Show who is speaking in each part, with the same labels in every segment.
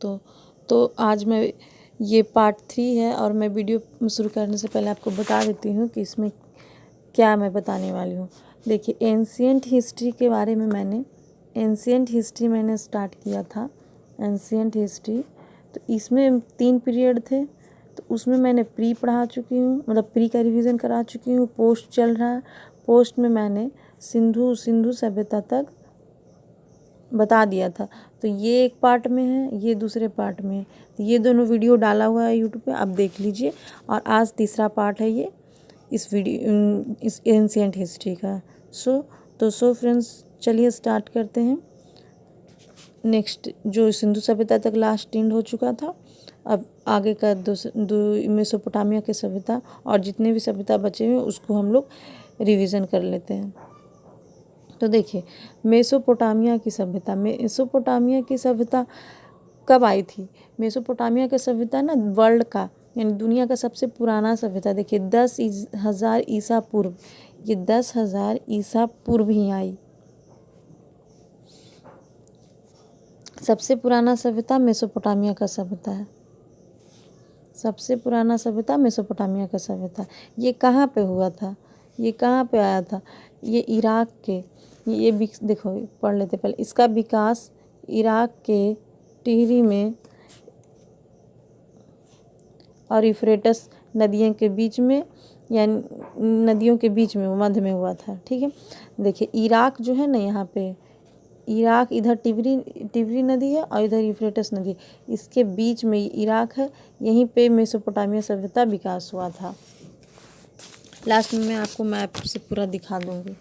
Speaker 1: तो आज मैं ये पार्ट 3 है और मैं वीडियो शुरू करने से पहले आपको बता देती हूँ कि इसमें क्या मैं बताने वाली हूँ। देखिए, एंशिएंट हिस्ट्री के बारे में मैंने स्टार्ट किया था। एंशिएंट हिस्ट्री तो इसमें 3 पीरियड थे, तो उसमें मैंने प्री पढ़ा चुकी हूँ, मतलब प्री का रिवीजन करा चुकी हूँ। पोस्ट चल रहा है, पोस्ट में मैंने सिंधु सभ्यता तक बता दिया था। तो ये एक पार्ट में है, ये दूसरे पार्ट में है। तो ये दोनों वीडियो डाला हुआ है यूट्यूब पे, आप देख लीजिए। और आज तीसरा पार्ट है ये इस एंशिएंट हिस्ट्री का। सो फ्रेंड्स, चलिए स्टार्ट करते हैं। नेक्स्ट जो सिंधु सभ्यता तक लास्ट एंड हो चुका था, अब आगे का मेसोपोटामिया की सभ्यता और जितने भी सभ्यता बचे हुए उसको हम लोग रिवीजन कर लेते हैं। तो देखिए, मेसोपोटामिया की सभ्यता कब आई थी? मेसोपोटामिया की सभ्यता ना वर्ल्ड का यानी दुनिया का सबसे पुराना सभ्यता। देखिए 10,000 ईसा पूर्व, ये 10,000 ईसा पूर्व ही आई। सबसे पुराना सभ्यता मेसोपोटामिया का सभ्यता है। सबसे पुराना सभ्यता मेसोपोटामिया का सभ्यता। ये कहाँ पे हुआ था? ये कहाँ पे आया था? ये इराक के, ये देखो पढ़ लेते पहले। इसका विकास इराक के टिहरी में और यूफ्रेटस नदियों के बीच में, यानी नदियों के बीच में मध्य में हुआ था। ठीक है, देखिए इराक जो है ना, यहाँ पे इराक, इधर टिवरी नदी है और इधर यूफ्रेटस नदी है, इसके बीच में इराक है। यहीं पे मेसोपोटामिया सभ्यता विकास हुआ था। लास्ट में मैं आपको मैप से पूरा दिखा दूंगी।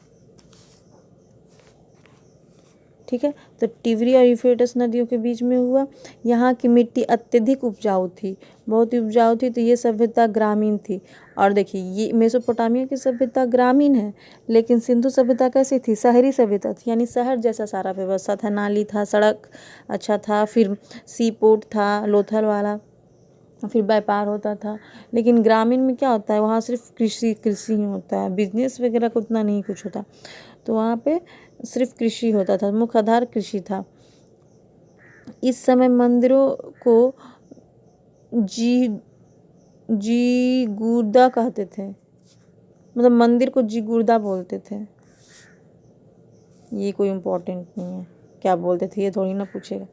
Speaker 1: ठीक है, तो टिवरी और यूफ्रेटस नदियों के बीच में हुआ। यहाँ की मिट्टी अत्यधिक उपजाऊ थी, बहुत ही उपजाऊ थी। तो ये सभ्यता ग्रामीण थी। और देखिए, ये मेसोपोटामिया की सभ्यता ग्रामीण है, लेकिन सिंधु सभ्यता कैसी थी? शहरी सभ्यता थी, यानी शहर जैसा सारा व्यवस्था था। नाली था, सड़क अच्छा था, फिर सी पोर्ट था लोथल वाला, फिर व्यापार होता था। लेकिन ग्रामीण में क्या होता है? वहाँ सिर्फ कृषि ही होता है, बिजनेस वगैरह को उतना नहीं कुछ होता। तो वहाँ पे सिर्फ कृषि होता था, मुख्य आधार कृषि था। इस समय मंदिरों को जीगुर्दा कहते थे, मतलब मंदिर को जीगुर्दा बोलते थे। ये कोई इम्पोर्टेंट नहीं है क्या बोलते थे, ये थोड़ी ना पूछेगा।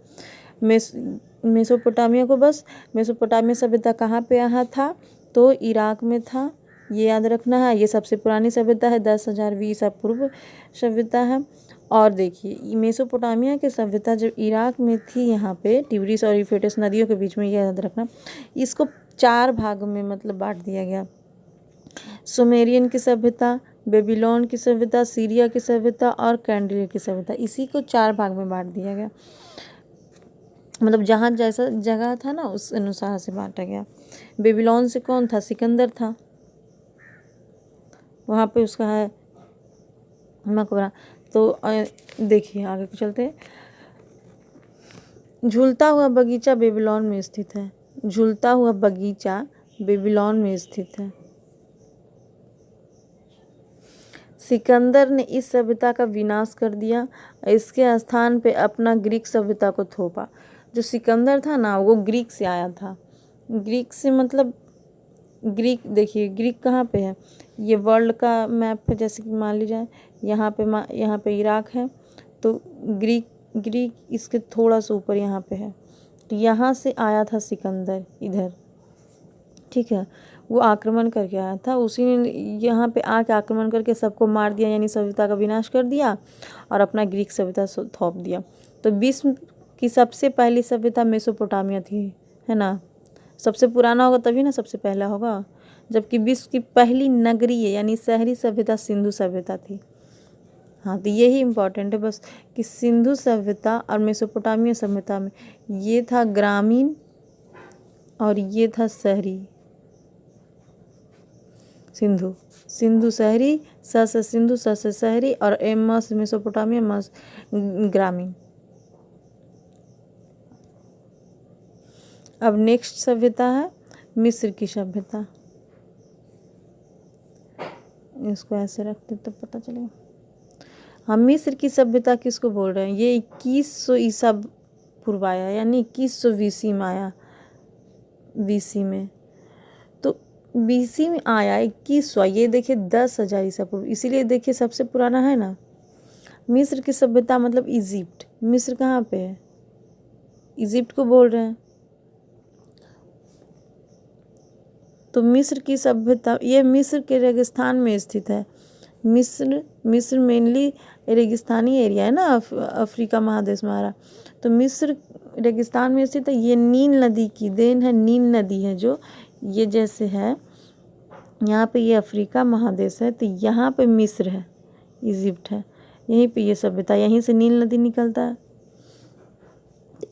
Speaker 1: मेसोपोटामिया सभ्यता कहाँ पे यहाँ था? तो इराक में था, ये याद रखना है। ये सबसे पुरानी सभ्यता है, 10,000 ईसा पूर्व सभ्यता है। और देखिए, मेसोपोटामिया की सभ्यता जब इराक में थी, यहाँ पे टिग्रिस और यूफ्रेटिस नदियों के बीच में, ये याद रखना। इसको 4 भागों में मतलब बांट दिया गया। सुमेरियन की सभ्यता, बेबीलोन की सभ्यता, सीरिया की सभ्यता और कैंडिलिया की सभ्यता। इसी को 4 भाग में बांट दिया गया, मतलब जहाँ जैसा जगह था ना उस अनुसार से बांटा गया। बेबीलोन से कौन था? सिकंदर था, वहाँ पे उसका है मकबरा। तो देखिए आगे को चलते हैं। झूलता हुआ बगीचा बेबीलोन में स्थित है। झूलता हुआ बगीचा बेबीलोन में स्थित है। सिकंदर ने इस सभ्यता का विनाश कर दिया, इसके स्थान पे अपना ग्रीक सभ्यता को थोपा। जो सिकंदर था ना, वो ग्रीक से आया था। ग्रीक से मतलब ग्रीक, देखिए ग्रीक कहाँ पे है? ये वर्ल्ड का मैप है, जैसे कि मान लीजिए यहाँ पे इराक है, तो ग्रीक इसके थोड़ा सा ऊपर यहाँ पे है। तो यहाँ से आया था सिकंदर इधर। ठीक है, वो आक्रमण करके आया था, उसी ने यहाँ पे आके आक्रमण करके सबको मार दिया, यानी सभ्यता का विनाश कर दिया और अपना ग्रीक सभ्यता थोप दिया। तो विश्व की सबसे पहली सभ्यता मेसोपोटामिया थी, है ना। सबसे पुराना होगा तभी ना सबसे पहला होगा। जबकि विश्व की पहली नगरीय यानी शहरी सभ्यता सिंधु सभ्यता थी। हाँ, तो यही इम्पोर्टेंट है बस, कि सिंधु सभ्यता और मेसोपोटामिया सभ्यता में ये था ग्रामीण और ये था शहरी। सिंधु शहरी, से सिंधु, से शहरी और एम से मेसोपोटामिया, मस ग्रामीण। अब नेक्स्ट सभ्यता है मिस्र की सभ्यता। इसको ऐसे रखते तो पता चलेगा। हम मिस्र की सभ्यता किसको बोल रहे हैं? ये 2100 ईसा पूर्व आया, यानी 2100 BC में आया, BC में। तो BC में आया 2100, ये देखिए 10,000 ईसा पूर्व, इसीलिए देखिए सबसे पुराना है ना। मिस्र की सभ्यता मतलब इजिप्ट, मिस्र कहाँ पे है, इजिप्ट को बोल रहे हैं। तो मिस्र की सभ्यता, ये मिस्र के रेगिस्तान में स्थित है। मिस्र मेनली रेगिस्तानी एरिया है ना, अफ्रीका महादेश में आ रहा। तो मिस्र रेगिस्तान में स्थित है। ये नील नदी की देन है, नील नदी है जो ये जैसे है, यहाँ पे ये अफ्रीका महादेश है, तो यहाँ पे मिस्र है, इजिप्ट है, यहीं पे ये सभ्यता, यहीं से नील नदी निकलता है।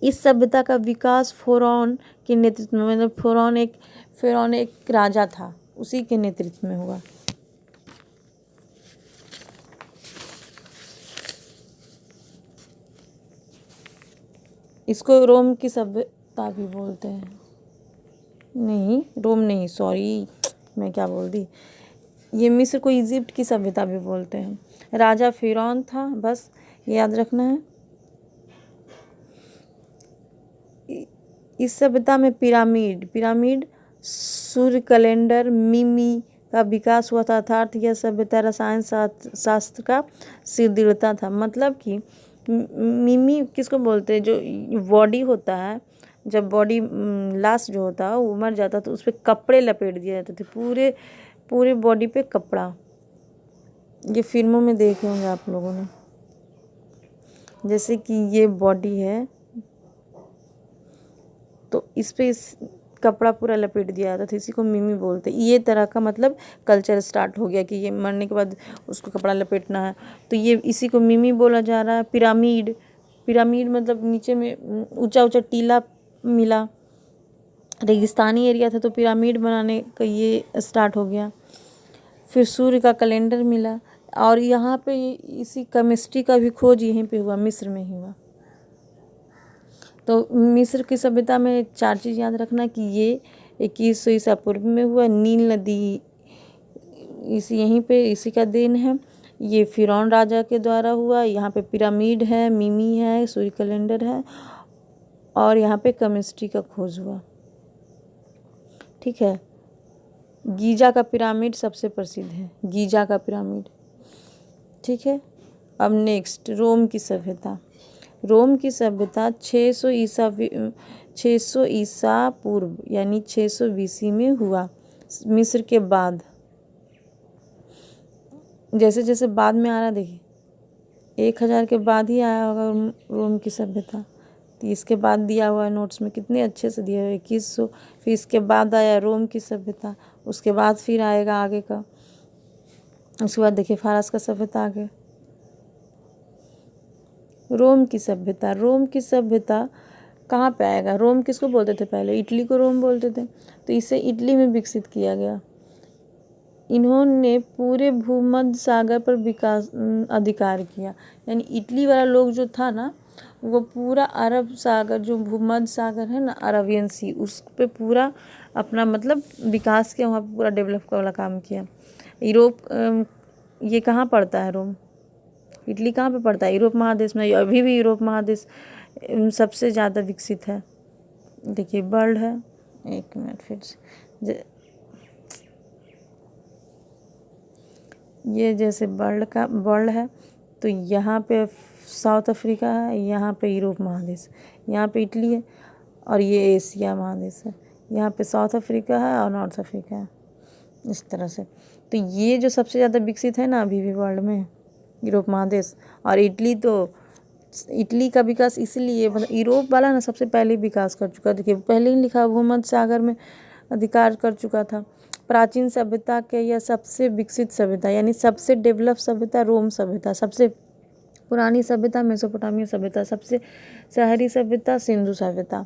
Speaker 1: इस सभ्यता का विकास फ़िरौन के नेतृत्व में, मतलब फ़िरौन एक राजा था, उसी के नेतृत्व में हुआ। इसको रोम की सभ्यता भी बोलते हैं। नहीं, रोम नहीं, सॉरी, मैं क्या बोल दी। ये मिस्र को इजिप्ट की सभ्यता भी बोलते हैं। राजा फ़िरौन था, बस ये याद रखना है। इस सभ्यता में पिरामिड, सूर्य कैलेंडर, मिमी का विकास हुआ था, अर्थात यह सभ्यता रसायन शास्त्र का सुदृढ़ता था। मतलब कि मिमी किसको बोलते हैं, जो बॉडी होता है, जब बॉडी लाश जो होता है वो मर जाता तो उस पर कपड़े लपेट दिए जाते थे, पूरे बॉडी पे कपड़ा। ये फिल्मों में देखे होंगे आप लोगों ने, जैसे कि ये बॉडी है तो इस पे इस कपड़ा पूरा लपेट दिया जाता था, इसी को मिमी बोलते। ये तरह का मतलब कल्चर स्टार्ट हो गया कि ये मरने के बाद उसको कपड़ा लपेटना है, तो ये इसी को मिमी बोला जा रहा है। पिरामिड मतलब नीचे में ऊंचा टीला मिला, रेगिस्तानी एरिया था तो पिरामिड बनाने का ये स्टार्ट हो गया। फिर सूर्य का कैलेंडर मिला, और यहाँ पे इसी केमिस्ट्री का भी खोज यहीं पे हुआ, मिस्र में ही हुआ। तो मिस्र की सभ्यता में 4 चीज़ याद रखना कि ये 2100 ईसा पूर्व में हुआ, नील नदी यहीं पे इसी का देन है, ये फ़िरौन राजा के द्वारा हुआ, यहाँ पे पिरामिड है, मिमी है, सूर्य कैलेंडर है, और यहाँ पे केमिस्ट्री का खोज हुआ। ठीक है। गीजा का पिरामिड सबसे प्रसिद्ध है, गीजा का पिरामिड। ठीक है। अब नेक्स्ट रोम की सभ्यता। 600 ईसा पूर्व यानी 600 BC में हुआ, मिस्र के बाद। जैसे जैसे बाद में आ रहा, देखिए 1000 के बाद ही आया होगा रोम की सभ्यता। तो इसके बाद दिया हुआ है नोट्स में, कितने अच्छे से दिया हुआ है, 2100। फिर इसके बाद आया रोम की सभ्यता, उसके बाद फिर आएगा आगे का, उसके बाद देखिए फारस का सभ्यता आगे। रोम की सभ्यता कहाँ पे आएगा, रोम किसको बोलते थे पहले, इटली को रोम बोलते थे, तो इसे इटली में विकसित किया गया। इन्होंने पूरे भूमध्य सागर पर अधिकार किया, यानी इटली वाला लोग जो था ना, वो पूरा अरब सागर, जो भूमध्य सागर है ना, अरबियन सी, उस पे पूरा अपना मतलब विकास किया, वहाँ पे पूरा डेवलप वाला काम किया। यूरोप, ये कहाँ पड़ता है रोम, इटली कहाँ पे पड़ता है, यूरोप महादेश में। अभी भी यूरोप महादेश सबसे ज़्यादा विकसित है। देखिए वर्ल्ड है, एक मिनट फिर से, ये जैसे वर्ल्ड है, तो यहाँ पे साउथ अफ्रीका है, यहाँ पे यूरोप महादेश, यहाँ पे इटली है, और ये एशिया महादेश है, यहाँ पे साउथ अफ्रीका है और नॉर्थ अफ्रीका है, इस तरह से। तो ये जो सबसे ज़्यादा विकसित है ना अभी भी वर्ल्ड में, यूरोप महादेश। और इटली का विकास इसलिए, मतलब यूरोप वाला ना सबसे पहले विकास कर चुका, देखिए पहले ही लिखा, भूमध्य सागर में अधिकार कर चुका था। प्राचीन सभ्यता के यह सबसे विकसित सभ्यता, यानी सबसे डेवलप सभ्यता रोम सभ्यता, सबसे पुरानी सभ्यता मेसोपोटामिया सभ्यता, सबसे शहरी सभ्यता सिंधु सभ्यता।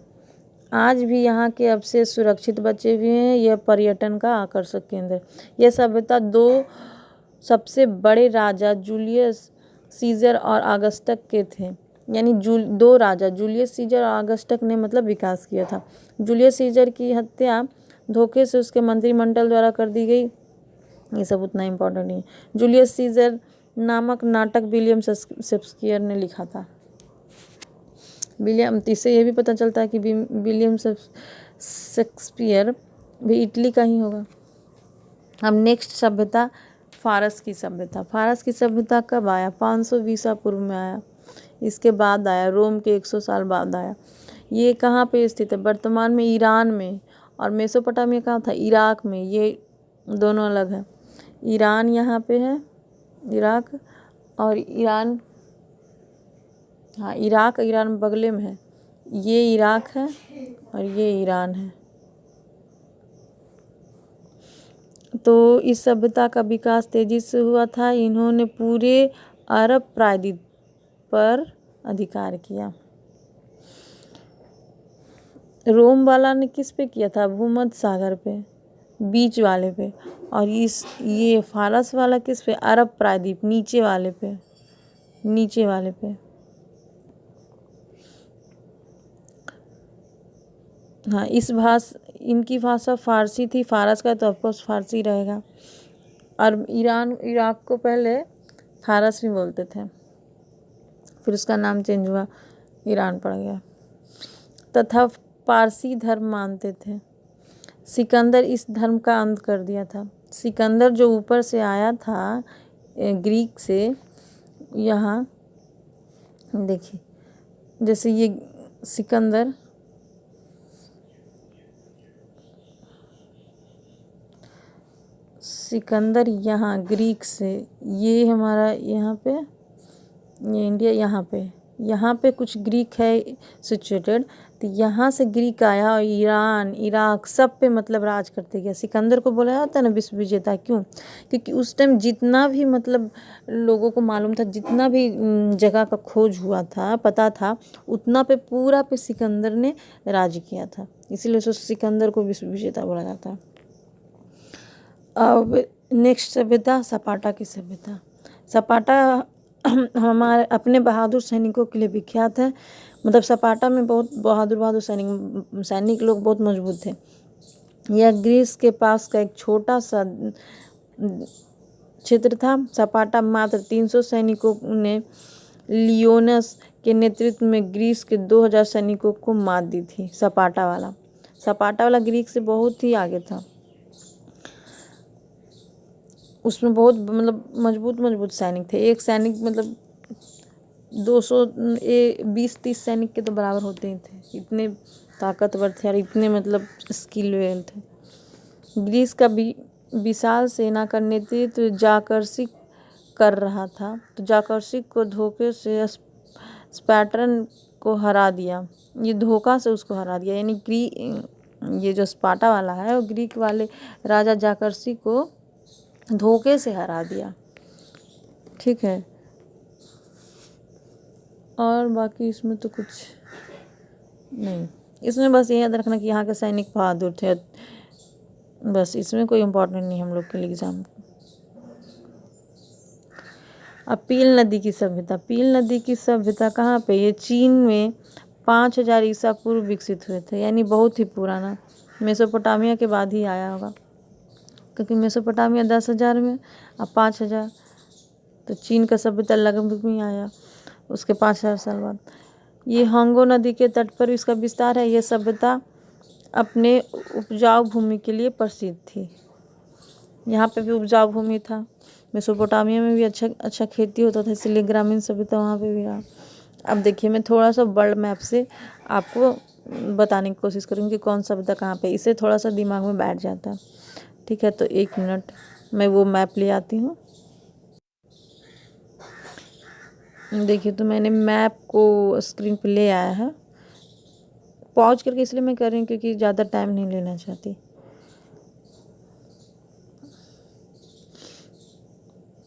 Speaker 1: आज भी यहाँ के अवशेष सुरक्षित बचे हुए हैं, यह पर्यटन का आकर्षक केंद्र है। यह सभ्यता 2 सबसे बड़े राजा जूलियस सीजर और ऑगस्टस के थे, यानी 2 राजा जूलियस सीजर और ऑगस्टस ने मतलब विकास किया था। जूलियस सीजर की हत्या धोखे से उसके मंत्रिमंडल द्वारा कर दी गई, ये सब उतना इम्पोर्टेंट नहीं है। जूलियस सीजर नामक नाटक विलियम शेक्सपियर ने लिखा था। विलियम, इससे ये भी पता चलता है कि विलियम शेक्सपियर भी इटली का ही होगा। अब नेक्स्ट सभ्यता फारस की सभ्यता। फारस की सभ्यता कब आया? 500 ईसा पूर्व में आया। इसके बाद आया रोम के 100 साल बाद आया। ये कहाँ पे स्थित है? वर्तमान में ईरान में। और मेसोपोटामिया कहाँ था? इराक में। ये दोनों अलग है। ईरान यहाँ पे है, इराक, और ईरान, हाँ इराक ईरान बगले में है। ये इराक है और ये ईरान है। तो इस सभ्यता का विकास तेजी से हुआ था। इन्होंने पूरे अरब प्रायद्वीप पर अधिकार किया। रोम वाला ने किस पे किया था? भूमध्य सागर पे, बीच वाले पे। और ये फारस वाला किस पे? अरब प्रायद्वीप, नीचे वाले पे, नीचे वाले पे। हाँ, इनकी भाषा फारसी थी। फारस का तो ऑफकोर्स फारसी रहेगा। और इराक को पहले फारस भी बोलते थे, फिर उसका नाम चेंज हुआ, ईरान पड़ गया। तथा पारसी धर्म मानते थे। सिकंदर इस धर्म का अंत कर दिया था। सिकंदर जो ऊपर से आया था ग्रीक से, यहाँ देखिए, जैसे ये सिकंदर यहाँ ग्रीक से, ये हमारा यहाँ पे, ये इंडिया यहाँ पे कुछ ग्रीक है सिचुएटेड। तो यहाँ से ग्रीक आया और ईरान, इराक सब पे मतलब राज करते गया। सिकंदर को बोला जाता है ना विश्व विजेता, क्यों? क्योंकि उस टाइम जितना भी मतलब लोगों को मालूम था, जितना भी जगह का खोज हुआ था, पता था, उतना पे पूरा पे सिकंदर ने राज किया था। इसीलिए उसको सिकंदर को विश्व विजेता बोला जाता है। अब नेक्स्ट सभ्यता सपाटा की सभ्यता। सपाटा हमारे अपने बहादुर सैनिकों के लिए विख्यात है। मतलब सपाटा में बहुत बहादुर सैनिक लोग बहुत मजबूत थे। यह ग्रीस के पास का एक छोटा सा क्षेत्र था। सपाटा मात्र 300 सैनिकों ने लियोनस के नेतृत्व में ग्रीस के 2000 सैनिकों को मात दी थी। सपाटा वाला ग्रीक से बहुत ही आगे था। उसमें बहुत मतलब मजबूत सैनिक थे। एक सैनिक मतलब 20-30 सैनिक के तो बराबर होते ही थे। इतने ताकतवर थे और इतने मतलब स्किल लेवल थे। ग्रीस का विशाल सेना का नेतृत्व जाकर्सिक कर रहा था। तो जाकर्सिक को धोखे से स्पार्टन को हरा दिया। ये धोखा से उसको हरा दिया। यानी ये जो स्पार्टा वाला है वो ग्रीक वाले राजा जाकर्सिक को धोखे से हरा दिया। ठीक है, और बाकी इसमें तो कुछ नहीं। इसमें बस ये याद रखना कि यहाँ के सैनिक बहादुर थे, बस। इसमें कोई इम्पोर्टेंट नहीं हम लोग के लिए एग्जाम। अब पील नदी की सभ्यता। पील नदी की सभ्यता कहाँ पे? ये चीन में 5000 ईसा पूर्व विकसित हुए थे। यानी बहुत ही पुराना, मेसोपोटामिया के बाद ही आया होगा, क्योंकि मेसोपोटामिया 10,000 में, अब 5000, तो चीन का सभ्यता लगभग में आया उसके 5000 साल बाद। ये हांगो नदी के तट पर इसका विस्तार है। यह सभ्यता अपने उपजाऊ भूमि के लिए प्रसिद्ध थी। यहाँ पे भी उपजाऊ भूमि था। मेसोपोटामिया में भी अच्छा खेती होता था, इसलिए ग्रामीण सभ्यता वहाँ पे भी रहा। अब देखिए, मैं थोड़ा सा वर्ल्ड मैप से आपको बताने की कोशिश करूँगी कि कौन सभ्यता कहाँ पे, इससे थोड़ा सा दिमाग में बैठ जाता है। ठीक है, तो 1 मिनट मैं वो मैप ले आती हूँ। देखिए, तो मैंने मैप को स्क्रीन पे ले आया है। पॉज करके इसलिए मैं कर रही हूँ क्योंकि ज़्यादा टाइम नहीं लेना चाहती।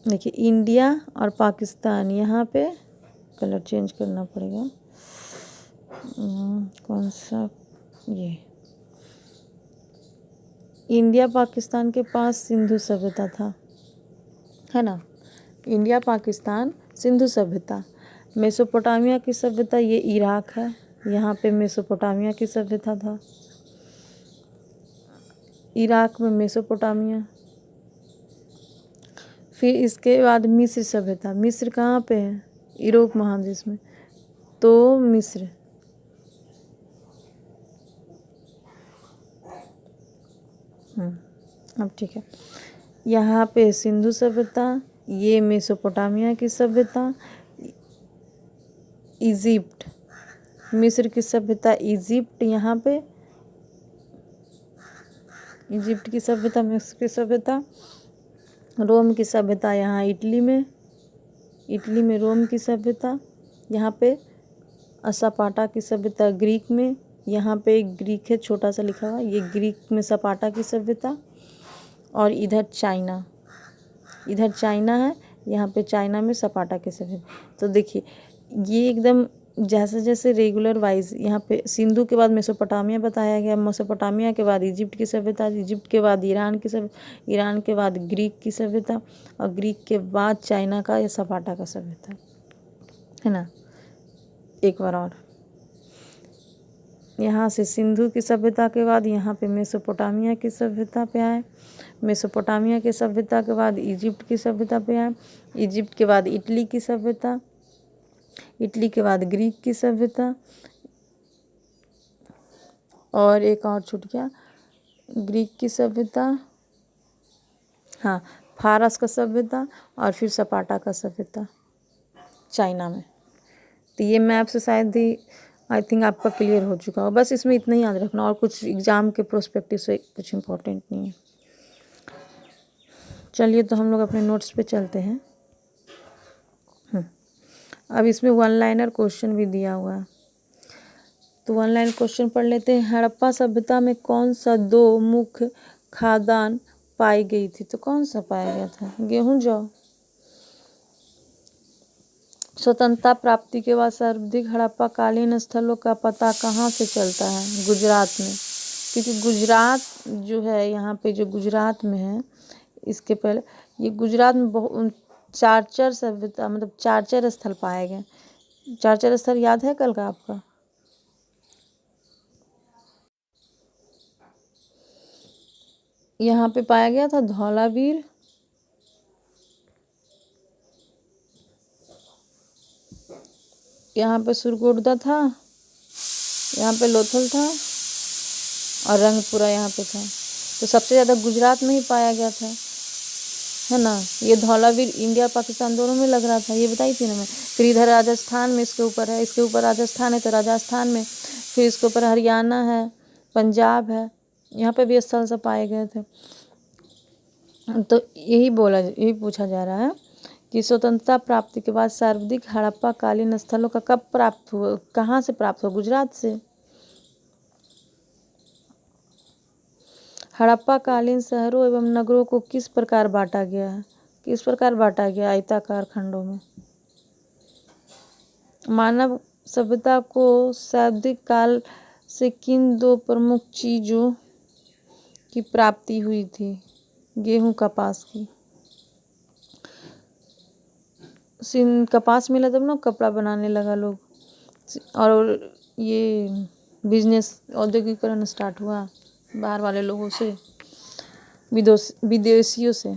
Speaker 1: देखिए, इंडिया और पाकिस्तान, यहाँ पे कलर चेंज करना पड़ेगा। कौन सा? ये इंडिया पाकिस्तान के पास सिंधु सभ्यता था, है ना। इंडिया पाकिस्तान सिंधु सभ्यता। मेसोपोटामिया की सभ्यता ये इराक है। यहाँ पे मेसोपोटामिया की सभ्यता था, इराक में मेसोपोटामिया। फिर इसके बाद मिस्र सभ्यता। मिस्र कहाँ पे है? यूरोप महादेश में, तो मिस्र। अब ठीक है, यहाँ पे सिंधु सभ्यता, ये मेसोपोटामिया की सभ्यता, इजिप्ट, मिस्र की सभ्यता, इजिप्ट, यहाँ पे इजिप्ट की सभ्यता, मिस्र की सभ्यता, रोम की सभ्यता यहाँ इटली में रोम की सभ्यता, यहाँ पे सपाटा की सभ्यता ग्रीक में, यहाँ पे एक ग्रीक है छोटा सा लिखा हुआ, ये ग्रीक में सपाटा की सभ्यता, और इधर चाइना है, यहाँ पे चाइना में सपाटा की सभ्यता। तो देखिए ये एकदम जैसे जैसे रेगुलर वाइज, यहाँ पे सिंधु के बाद मेसोपोटामिया बताया गया, मेसोपोटामिया के बाद इजिप्ट की सभ्यता, इजिप्ट के बाद ईरान की सभ्यता, ईरान के बाद ग्रीक की सभ्यता, और ग्रीक के बाद चाइना का या सपाटा का सभ्यता, है ना। एक बार और, यहाँ से सिंधु की सभ्यता के बाद यहाँ पे मेसोपोटामिया की सभ्यता पे आए, मेसोपोटामिया की सभ्यता के बाद इजिप्ट की सभ्यता पे आए, इजिप्ट के बाद इटली की सभ्यता, इटली के बाद ग्रीक की सभ्यता, और एक और छूट गया, ग्रीक की सभ्यता, हाँ, फारस का सभ्यता, और फिर सपाटा का सभ्यता चाइना में। तो ये मैप से शायद ही आई थिंक आपका क्लियर हो चुका हो। बस इसमें इतना ही याद रखना, और कुछ एग्ज़ाम के प्रोस्पेक्टिव से कुछ इम्पोर्टेंट नहीं है। चलिए तो हम लोग अपने नोट्स पे चलते हैं। अब इसमें वन लाइनर क्वेश्चन भी दिया हुआ है, तो वन लाइन क्वेश्चन पढ़ लेते हैं। हड़प्पा सभ्यता में कौन सा 2 मुख्य खाद्यान्न पाई गई थी? तो कौन सा पाया गया था? गेहूं, जौ। स्वतंत्रता प्राप्ति के बाद सर्वाधिक हड़प्पा कालीन स्थलों का पता कहाँ से चलता है? गुजरात में, क्योंकि गुजरात जो है, यहाँ पे जो गुजरात में है, इसके पहले ये गुजरात में बहुत चारचर सभ्यता, मतलब चारचर स्थल पाए गए। चारचर स्थल याद है कल का आपका? यहाँ पे पाया गया था धौलावीर, यहाँ पे सुरकोटदा था, यहाँ पे लोथल था, और रंगपुरा यहाँ पे था। तो सबसे ज़्यादा गुजरात में ही पाया गया था, है ना। ये धौलावीर इंडिया पाकिस्तान दोनों में लग रहा था, ये बताई थी ना मैं। फिर इधर राजस्थान में इसके ऊपर है, इसके ऊपर राजस्थान है, तो राजस्थान में, फिर इसके ऊपर हरियाणा है, पंजाब है, यहाँ पे भी स्थल से पाए गए थे। तो यही पूछा जा रहा है कि स्वतंत्रता प्राप्ति के बाद सर्वाधिक हड़प्पा कालीन स्थलों का कब प्राप्त हुआ, कहाँ से प्राप्त हुआ? गुजरात से। हड़प्पा कालीन शहरों एवं नगरों को किस प्रकार बांटा गया है? किस प्रकार बांटा गया? आयताकार खंडों में। मानव सभ्यता को सैद्धांतिक काल से किन 2 प्रमुख चीजों की प्राप्ति हुई थी? गेहूं, कपास की। कपास मिला तब ना कपड़ा बनाने लगा लोग, और ये बिजनेस औद्योगिकरण स्टार्ट हुआ बाहर वाले लोगों से, विदेशियों से।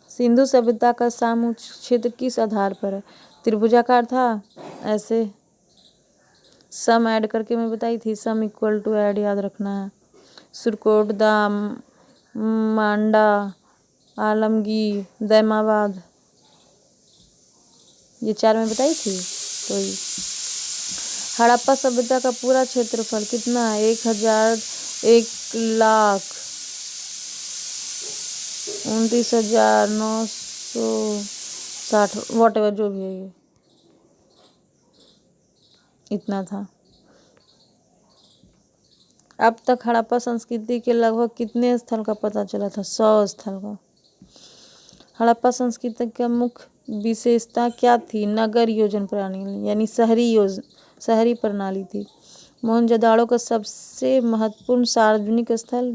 Speaker 1: सिंधु सभ्यता का सामूहिक क्षेत्र किस आधार पर है? त्रिभुजाकार था, ऐसे सम ऐड करके मैं बताई थी, सम इक्वल टू ऐड याद रखना है। सुरकोटदा, मांडा, आलमगीर, दैमाबाद, ये 4 मैं बताई थी। तो हड़प्पा सभ्यता का पूरा क्षेत्रफल कितना है? 1,29,960, वॉट एवर जो भी है, ये इतना था। अब तक हड़प्पा संस्कृति के लगभग कितने स्थल का पता चला था? 100 स्थल का। हड़प्पा संस्कृति का मुख्य विशेषता क्या थी? नगर योजना प्रणाली, यानी शहरी प्रणाली थी। मोहनजोदाड़ो का सबसे महत्वपूर्ण सार्वजनिक स्थल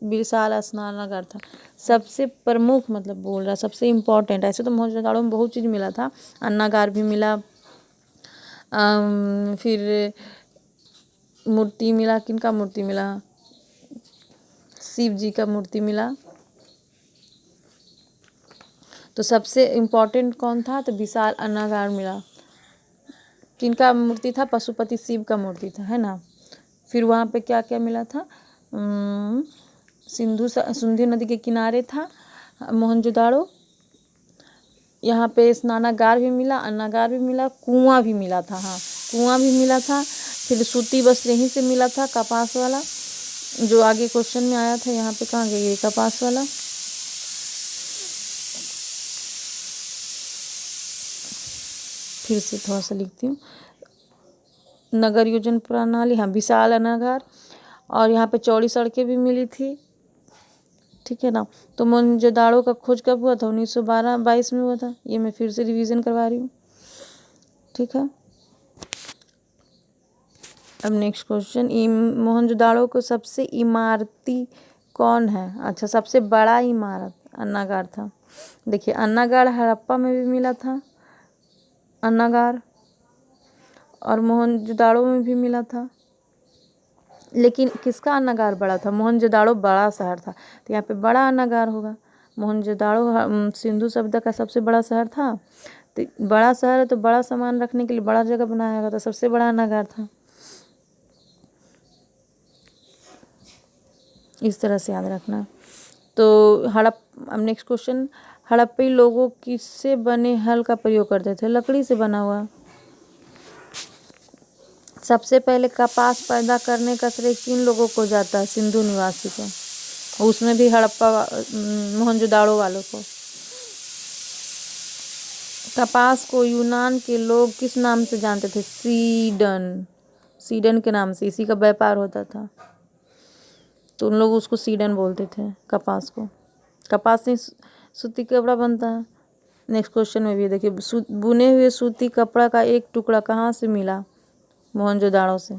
Speaker 1: विशाल स्नानागार था। सबसे प्रमुख मतलब बोल रहा, सबसे इम्पोर्टेंट। ऐसे तो मोहनजोदाड़ो में बहुत चीज़ मिला था, अन्नागार भी मिला, फिर मूर्ति मिला। किनका मूर्ति मिला? शिव जी का मूर्ति मिला। तो सबसे इम्पोर्टेंट कौन था? तो विशाल अन्नागार मिला। किनका मूर्ति था? पशुपति शिव का मूर्ति था, है ना। फिर वहाँ पे क्या क्या मिला था? सिंधु नदी के किनारे था मोहनजोदाड़ो। यहाँ पे स्नानागार भी मिला, अन्नागार भी मिला, कुआं भी मिला था। हाँ, कुआं भी मिला था। फिर सूती वस्त्र यहीं से मिला था, कपास वाला, जो आगे क्वेश्चन में आया था। यहाँ पे कहाँ गया ये कपास वाला। फिर से थोड़ा सा लिखती हूँ। नगर योजना प्रणाली, हाँ, विशाल अनागार, और यहाँ पे चौड़ी सड़कें भी मिली थी, ठीक है ना। तो मोहनजोदाड़ो का खोज कब हुआ था? 1912-22 में हुआ था। ये मैं फिर से रिवीजन करवा रही हूँ, ठीक है। अब नेक्स्ट क्वेश्चन, मोहनजोदाड़ो को सबसे इमारती कौन है? अच्छा, सबसे बड़ा इमारत अन्नागार था। देखिए, अन्नागार हड़प्पा में भी मिला था अन्नागार, और मोहनजोदाड़ो में भी मिला था। लेकिन किसका अन्नागार बड़ा था? मोहनजोदाड़ो बड़ा शहर था, तो यहाँ पे बड़ा अन्नागार होगा। मोहनजोदाड़ो सिंधु सभ्यता का सबसे बड़ा शहर था, तो बड़ा शहर है तो बड़ा सामान रखने के लिए बड़ा जगह बनाया गया, तो सबसे बड़ा अन्नागार था। इस तरह से याद रखना। तो अब नेक्स्ट क्वेश्चन, हड़प्पी लोगों किससे बने हल का प्रयोग करते थे? लकड़ी से बना हुआ। सबसे पहले कपास पैदा करने का श्रेय किन लोगों को जाता है? सिंधु निवासी को, उसमें भी हड़प्पा मोहनजोदाड़ो वालों को। कपास को यूनान के लोग किस नाम से जानते थे? सीडन, सीडन के नाम से, इसी का व्यापार होता था, तो उन लोग उसको सीडन बोलते थे कपास को। कपास से सूती कपड़ा बनता है। नेक्स्ट क्वेश्चन में भी देखिए, बुने हुए सूती कपड़ा का एक टुकड़ा कहाँ से मिला? मोहनजोदाड़ो से।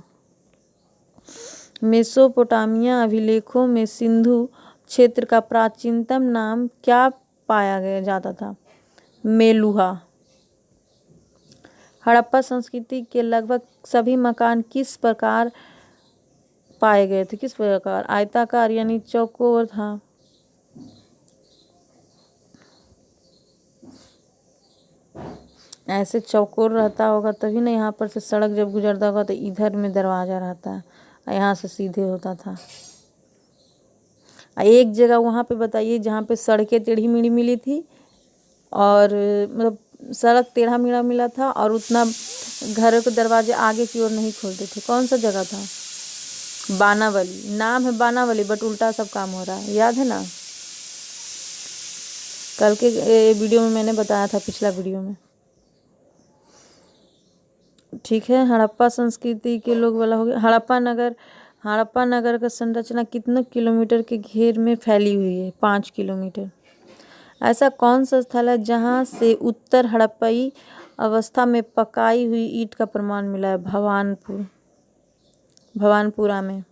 Speaker 1: मेसोपोटामिया अभिलेखों में सिंधु क्षेत्र का प्राचीनतम नाम क्या पाया जाता था? मेलुहा। हड़प्पा संस्कृति के लगभग सभी मकान किस प्रकार पाए गए थे? किस प्रकार? आयताकार यानी चौकोर था। ऐसे चौकोर रहता होगा तभी ना, यहाँ पर से सड़क जब गुजरता होगा तो इधर में दरवाजा रहता है, यहाँ से सीधे होता था। एक जगह वहाँ पे बताइए जहाँ पे सड़कें टेढ़ी मेढ़ी मिली थी, और मतलब सड़क टेढ़ा मेढ़ा मिला था, और उतना घरों के दरवाजे आगे की ओर नहीं खोलते थे। कौन सा जगह था? बानावली। नाम है बानावली, बट उल्टा सब काम हो रहा है, याद है ना? कल के वीडियो में मैंने बताया था, पिछला वीडियो में, ठीक है। हड़प्पा संस्कृति के लोग वाला हो गया। हड़प्पा नगर का संरचना कितने किलोमीटर के घेर में फैली हुई है? 5 किलोमीटर। ऐसा कौन सा स्थल है जहाँ से उत्तर हड़प्पाई अवस्था में पकाई हुई ईंट का प्रमाण मिला है? भवानपुरा में।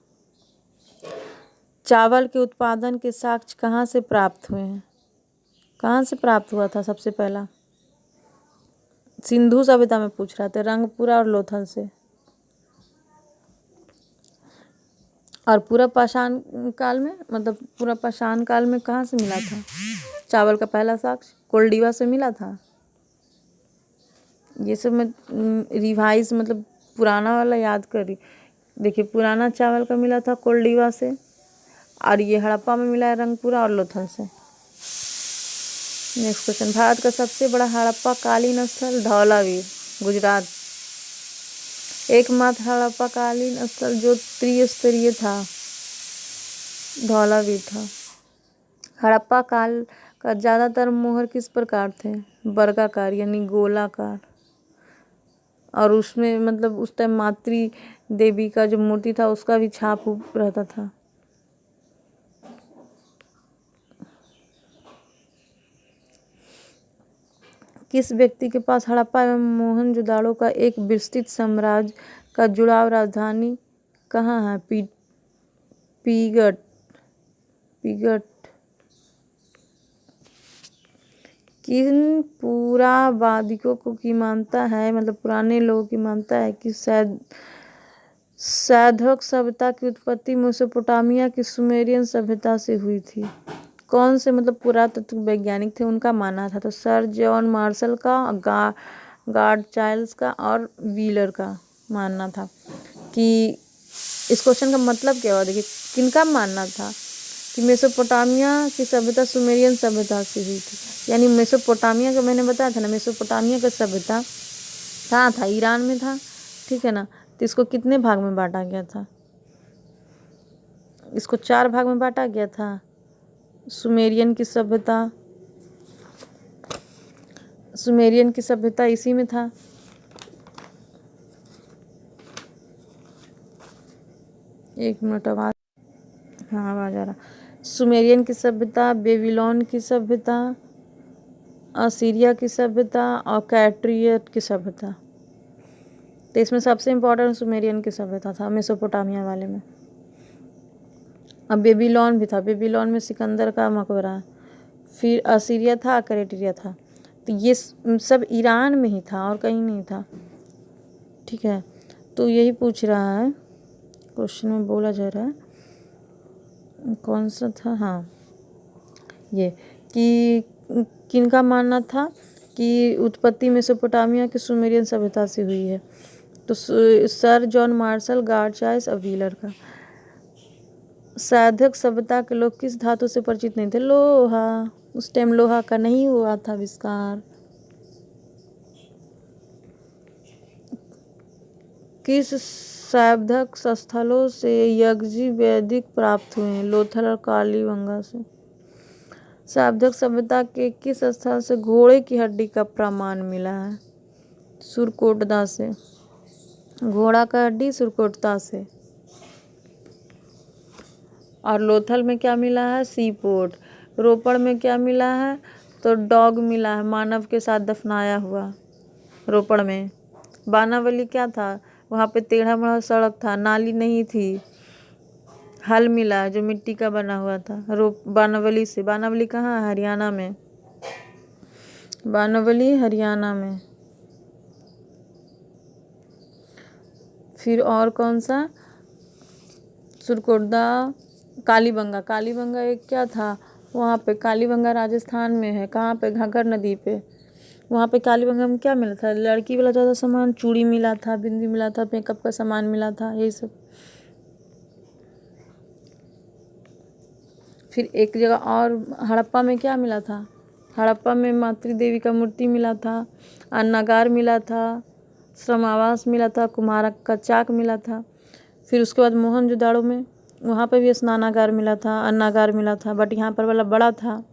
Speaker 1: चावल के उत्पादन के साक्ष्य कहाँ से प्राप्त हुए हैं? कहाँ से प्राप्त हुआ था सबसे पहला? सिंधु सभ्यता में पूछ रहा था, रंगपुरा और लोथल से। और पूरा पाषाण काल में, मतलब पूरा पाषाण काल में कहाँ से मिला था चावल का पहला साक्ष्य? कोल्डिवा से मिला था। ये सब मैं रिवाइज मतलब पुराना वाला याद करी। देखिए, पुराना चावल का मिला था कोल्डिवा से, और ये हड़प्पा में मिला है रंगपुरा और लोथल से। नेक्स्ट क्वेश्चन, भारत का सबसे बड़ा हड़प्पा कालीन स्थल? धौलावीर, गुजरात। एकमात्र हड़प्पा कालीन स्थल जो त्रिस्तरीय था, धौलावीर था। हड़प्पा काल का ज़्यादातर मोहर किस प्रकार थे? वर्गाकार यानी गोलाकार, और उसमें मतलब उस टाइम मातृ देवी का जो मूर्ति था उसका भी छाप रहता था। किस व्यक्ति के पास हड़प्पा एवं मोहनजोदाड़ो का एक विस्तृत साम्राज्य का जुड़ाव राजधानी कहाँ है? पीगट। किन पुरावादियों को की मानता है, मतलब पुराने लोगों की मानता है कि सैद्धाक सभ्यता की उत्पत्ति मेसोपोटामिया की सुमेरियन सभ्यता से हुई थी? कौन से मतलब पुरातत्व वैज्ञानिक थे, उनका मानना था? तो सर जॉन मार्शल का, गार्ड चाइल्ड्स का और व्हीलर का मानना था। कि इस क्वेश्चन का मतलब क्या हुआ? देखिए, किनका मानना था? कि मेसोपोटामिया की सभ्यता सुमेरियन सभ्यता से हुई थी। यानी मेसोपोटामिया का मैंने बताया था ना, मेसोपोटामिया का सभ्यता कहाँ था? ईरान में था, ठीक है ना। तो इसको कितने भाग में बांटा गया था? इसको 4 भाग में बांटा गया था। सुमेरियन की सभ्यता इसी में था। एक मिनट आवाज, हाँ आवाज आ रहा। सुमेरियन की सभ्यता, बेबीलोन की सभ्यता, असीरिया की सभ्यता और कैट्रियट की सभ्यता। तो इसमें सबसे इम्पोर्टेंट सुमेरियन की सभ्यता था, मेसोपोटामिया वाले में। अब बेबीलोन भी था, बेबीलोन में सिकंदर का मकबरा, फिर असीरिया था, कैट्रिया था। तो ये सब ईरान में ही था और कहीं नहीं था, ठीक है। तो यही पूछ रहा है, क्वेश्चन में बोला जा रहा है, कौन सा था, हाँ ये कि किनका मानना था कि उत्पत्ति मेसोपोटामिया के सुमेरियन सभ्यता से हुई है। तो सर जॉन मार्शल गार्चाइस और व्हीलर का। साधक सभ्यता के लोग किस धातु से परिचित नहीं थे? लोहा। उस टाइम लोहा का नहीं हुआ था आविष्कार। किस साधक स्थलों से यज्ञ वैदिक प्राप्त हुए हैं? लोथल और कालीबंगा से। साधक सभ्यता के किस स्थल से घोड़े की हड्डी का प्रमाण मिला है? सुरकोटदा से। घोड़ा का हड्डी सुरकोटदा से। और लोथल में क्या मिला है? सीपोर्ट। रोपड़ में क्या मिला है? तो डॉग मिला है, मानव के साथ दफनाया हुआ। रोपड़ में बानावली क्या था? वहाँ पे टेढ़ा मेढ़ा सड़क था, नाली नहीं थी। हल मिला जो मिट्टी का बना हुआ था बानावली से। बानावली कहाँ है? हरियाणा में। बानावली हरियाणा में। फिर और कौन सा? सुरकोटदा, कालीबंगा। कालीबंगा एक क्या था? वहाँ पे कालीबंगा राजस्थान में है। कहाँ पे? घाघर नदी पे। वहाँ पे कालीबंगा में क्या मिला था? लड़की वाला ज़्यादा सामान, चूड़ी मिला था, बिंदी मिला था, मेकअप का सामान मिला था, यही सब। फिर एक जगह और हड़प्पा में क्या मिला था? हड़प्पा में मातृ देवी का मूर्ति मिला था, अन्नागार मिला था, श्रम आवास मिला था, कुम्हारक का चाक मिला था। फिर उसके बाद मोहनजोदाड़ो में, वहाँ पे भी स्नानागार मिला था, अन्नागार मिला था, बट यहाँ पर वाला बड़ा था।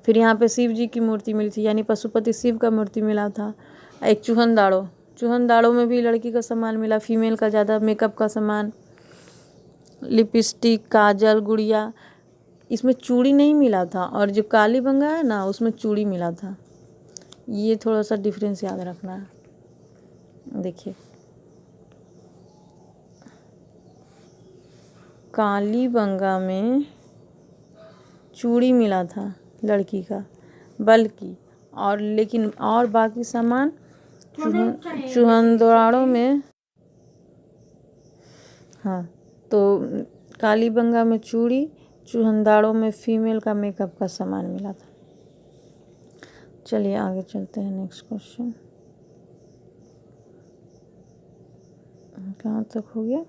Speaker 1: फिर यहाँ पे शिव जी की मूर्ति मिली थी, यानी पशुपति शिव का मूर्ति मिला था। एक चूहनदाड़ो में भी लड़की का सामान मिला, फीमेल का ज़्यादा, मेकअप का सामान, लिपस्टिक, काजल, गुड़िया। इसमें चूड़ी नहीं मिला था। और जो कालीबंगा है ना, उसमें चूड़ी मिला था। ये थोड़ा सा डिफरेंस याद रखना है। देखिए, कालीबंगा में चूड़ी मिला था लड़की का, बल्कि और लेकिन और बाकी सामान चूहनदाड़ो में, हाँ। तो कालीबंगा में चूड़ी, चूहनदाड़ो में फीमेल का मेकअप का सामान मिला था। चलिए आगे चलते हैं, नेक्स्ट क्वेश्चन कहाँ तक हो गया?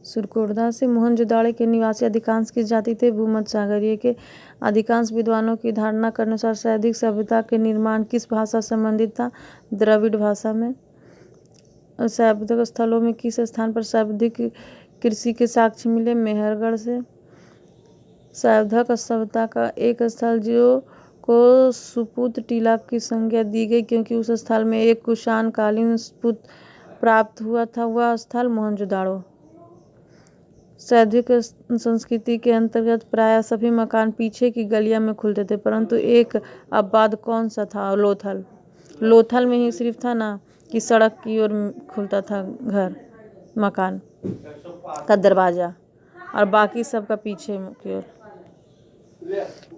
Speaker 1: सुरकोटदा से। मोहनजोदाड़ो के निवासी अधिकांश किस जाति थे? भूमध्य सागरीय के। अधिकांश विद्वानों की धारणा के अनुसार सैद्विक सभ्यता के निर्माण किस भाषा से संबंधित था? द्रविड़ भाषा में। सैद्विक स्थलों में किस स्थान पर सैद्विक कृषि के साक्ष्य मिले? मेहरगढ़ से। सैद्विक सभ्यता का एक स्थल जो को सुपुत टीला की संज्ञा दी गई क्योंकि उस स्थल में एक कुषाण कालीन सुपुत प्राप्त हुआ था, वह स्थल मोहनजोदाड़ो। सैद्विक संस्कृति के अंतर्गत प्रायः सभी मकान पीछे की गलियां में खुलते थे, परंतु एक आबाद कौन सा था? लोथल। लोथल में ही सिर्फ था ना कि सड़क की ओर खुलता था घर, मकान का दरवाज़ा, और बाकी सब का पीछे की ओर।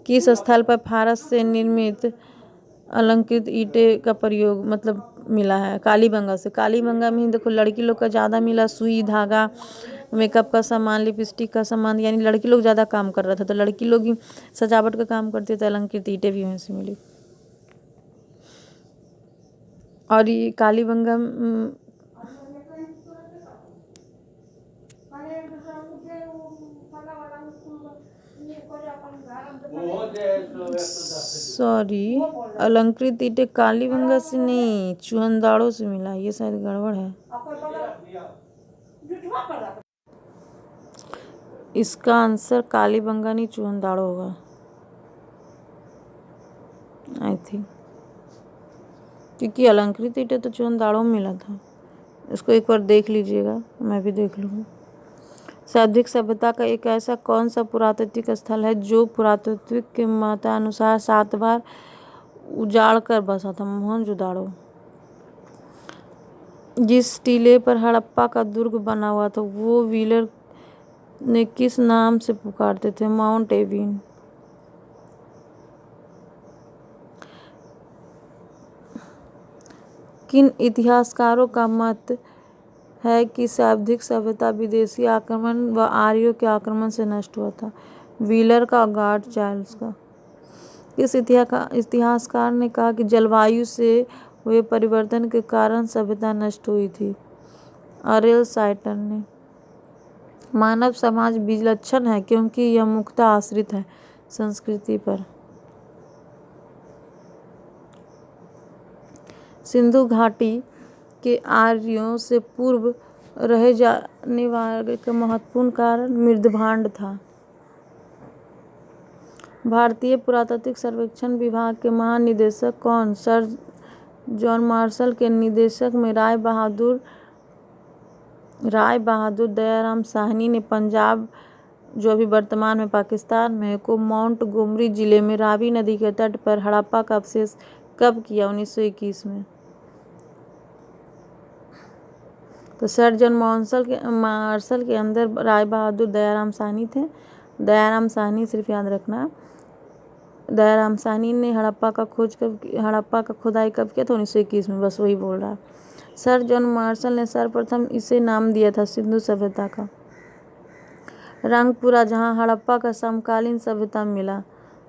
Speaker 1: किस स्थल पर फारस से निर्मित अलंकृत ईंटें का प्रयोग मतलब मिला है? कालीबंगा से। कालीबंगा में ही देखो लड़की लोग का ज़्यादा मिला, सुई धागा, मेकअप का सामान, लिपस्टिक का सामान, यानी लड़की लोग ज़्यादा काम कर रहा था, तो लड़की लोग ही सजावट का काम करते थे। अलंकृत ईंटें भी वहीं से मिली। और ये कालीबंगा सॉरी, अलंकृत ईंटें कालीबंगा से नहीं, चूहनदाड़ों से मिला। ये शायद गड़बड़ है। इसका आंसर कालीबंगा नहीं चूहनदाड़ो होगा, आई थिंक, क्योंकि अलंकृत ईंटें तो चूहनदाड़ों में मिला था। इसको एक बार देख लीजिएगा, मैं भी देख लूँगी। सैद्विक सभ्यता का एक ऐसा कौन सा पुरातात्विक स्थल है जो पुरातात्विक के मतानुसार 7 बार उजाड़ कर बसा था? मोहनजोदाड़ो। जिस टीले पर हड़प्पा का दुर्ग बना हुआ था वो व्हीलर ने किस नाम से पुकारते थे? Mount Evin. किन इतिहासकारों का मत है कि सैद्विक सभ्यता विदेशी आक्रमण व आर्यों के आक्रमण से नष्ट हुआ था? व्हीलर का और गार्ड चार्ल्स का। किस इतिहासकार ने कहा कि जलवायु से हुए परिवर्तन के कारण सभ्यता नष्ट हुई थी? अरेल साइटन ने। मानव समाज विलक्षण है क्योंकि यह मुख्यतः आश्रित है संस्कृति पर। सिंधु घाटी के आर्यों से पूर्व रहे जाने वाले का महत्वपूर्ण कारण मृदभांड था। भारतीय पुरातात्विक सर्वेक्षण विभाग के महानिदेशक कौन? सर जॉन मार्शल के निदेशक में राय बहादुर दयाराम साहनी ने पंजाब, जो अभी वर्तमान में पाकिस्तान में है, को मोंटगोमरी जिले में रावी नदी के तट पर हड़प्पा का अवशेष कब किया? 1921 में। तो सर जॉन मार्शल के अंदर राय बहादुर दयाराम साहनी थे। दयाराम साहनी सिर्फ याद रखना। दयाराम साहनी ने हड़प्पा का खुदाई कब किया था? 1921 में। बस वही बोल रहा। सर जॉन मार्शल ने सर्वप्रथम इसे नाम दिया था सिंधु सभ्यता का। रंगपुरा, जहाँ हड़प्पा का समकालीन सभ्यता मिला,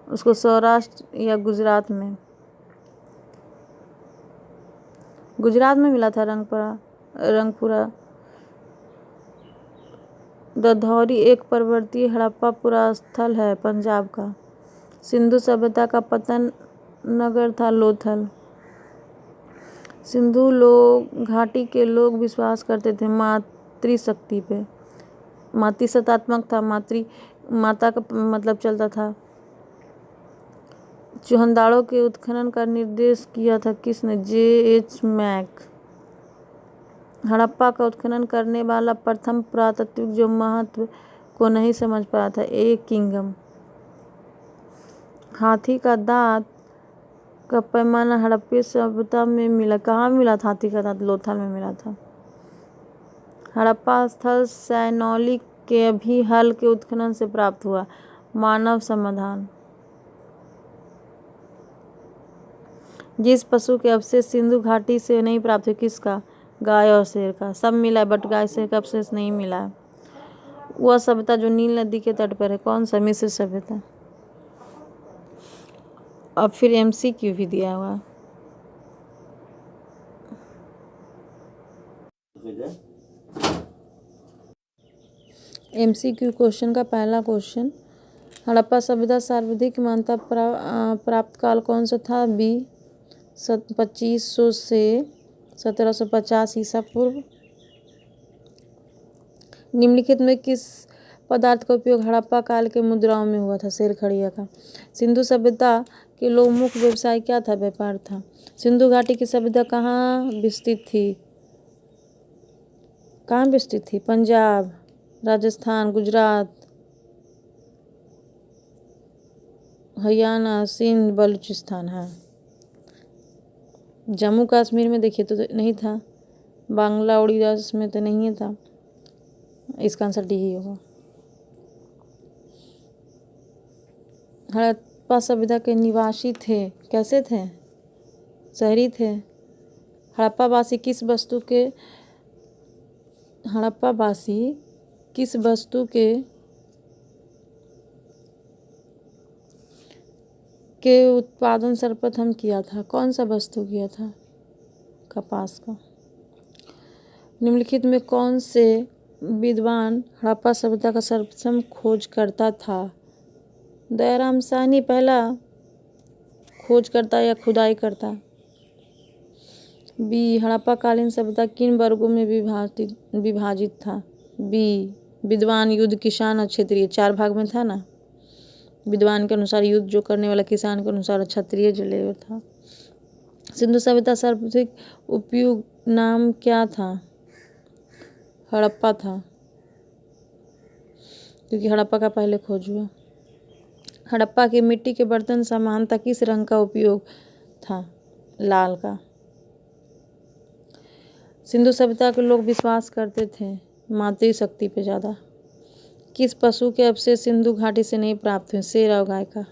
Speaker 1: उसको सौराष्ट्र या गुजरात में? गुजरात में मिला था रंगपुरा। दधौरी एक पर्वतीय हड़प्पा पुरास्थल है पंजाब का। सिंधु सभ्यता का पतन नगर था लोथल। सिंधु घाटी के लोग विश्वास करते थे मातृशक्ति पे। मातृसत्तात्मक था, माता का मतलब चलता था। चूहनदाड़ों के उत्खनन का निर्देश किया था किसने? J.H. मैक। हड़प्पा का उत्खनन करने वाला प्रथम पुरातात्विक जो महत्व को नहीं समझ पाया था? A. किंगम। हाथी का दांत का पैमाना हड़प्पा सभ्यता में मिला। कहाँ मिला था हाथी का दांत? लोथल में मिला था। हड़प्पा स्थल सैनौली के भी हल के उत्खनन से प्राप्त हुआ। मानव समाधान। जिस पशु के अवशेष सिंधु घाटी से नहीं प्राप्त हुए, किसका? गाय और शेर का। सब मिला है बट गाय शेर का अवशेष नहीं मिला है। वह सभ्यता जो नील नदी के तट पर है, कौन सा? मिस्र सभ्यता। अब फिर MCQ भी दिया हुआ। MCQ क्वेश्चन का पहला क्वेश्चन, हड़प्पा सभ्यता सर्वाधिक मान्यता प्राप्त काल कौन सा था? B. 2500 से 1750 ईसा पूर्व। निम्नलिखित में किस पदार्थ का उपयोग हड़प्पा काल के मुद्राओं में हुआ था? शेर खड़िया का। सिंधु सभ्यता के लोग मुख्य व्यवसाय क्या था? व्यापार था। सिंधु घाटी की सभ्यता कहाँ विस्तृत थी? पंजाब, राजस्थान, गुजरात, हरियाणा, सिंध, बलूचिस्तान है। जम्मू कश्मीर में देखिए तो नहीं था। बांग्ला उड़ीसा में तो नहीं था। इसका आंसर डी ही होगा। हड़प्पा सभ्यता के निवासी थे, कैसे थे? शहरी थे। हड़प्पा वासी किस वस्तु के उत्पादन सर्वप्रथम किया था? कौन सा वस्तु किया था? कपास का। निम्नलिखित में कौन से विद्वान हड़प्पा सभ्यता का सर्वप्रथम खोजकर्ता था? दयाराम साहनी पहला खोजकर्ता या खुदाई करता? बी हड़प्पा कालीन सभ्यता किन वर्गों में विभाजित था? बी विद्वान, युद्ध, किसान और क्षत्रिय। 4 भाग में था ना। विद्वान के अनुसार युद्ध जो करने वाला, किसान के अनुसार क्षत्रिय जो लेबर था। सिंधु सभ्यता सर्वाधिक उपयुक्त नाम क्या था? हड़प्पा था, क्योंकि हड़प्पा का पहले खोज हुआ। हड़प्पा के मिट्टी के बर्तन सामान्यतः किस रंग का उपयोग था? लाल का। सिंधु सभ्यता के लोग विश्वास करते थे मातृशक्ति पे ज़्यादा। किस पशु के अवशेष सिंधु घाटी से नहीं प्राप्त हुए? शेर और गाय का।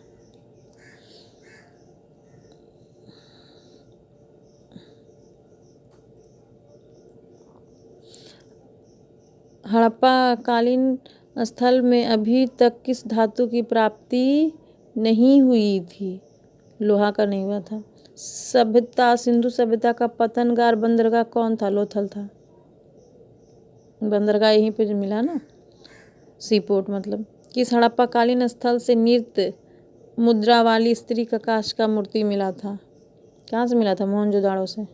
Speaker 1: हड़प्पा कालीन स्थल में अभी तक किस धातु की प्राप्ति नहीं हुई थी? लोहा का नहीं हुआ था। सिंधु सभ्यता का पतनगार बंदरगाह कौन था? लोथल था। बंदरगाह यहीं पे मिला ना, सीपोर्ट मतलब। किस हड़प्पा कालीन स्थल से नृत्य मुद्रा वाली स्त्री का काष्ठ का मूर्ति मिला था? कहाँ से मिला था? मोहनजोदाड़ो से।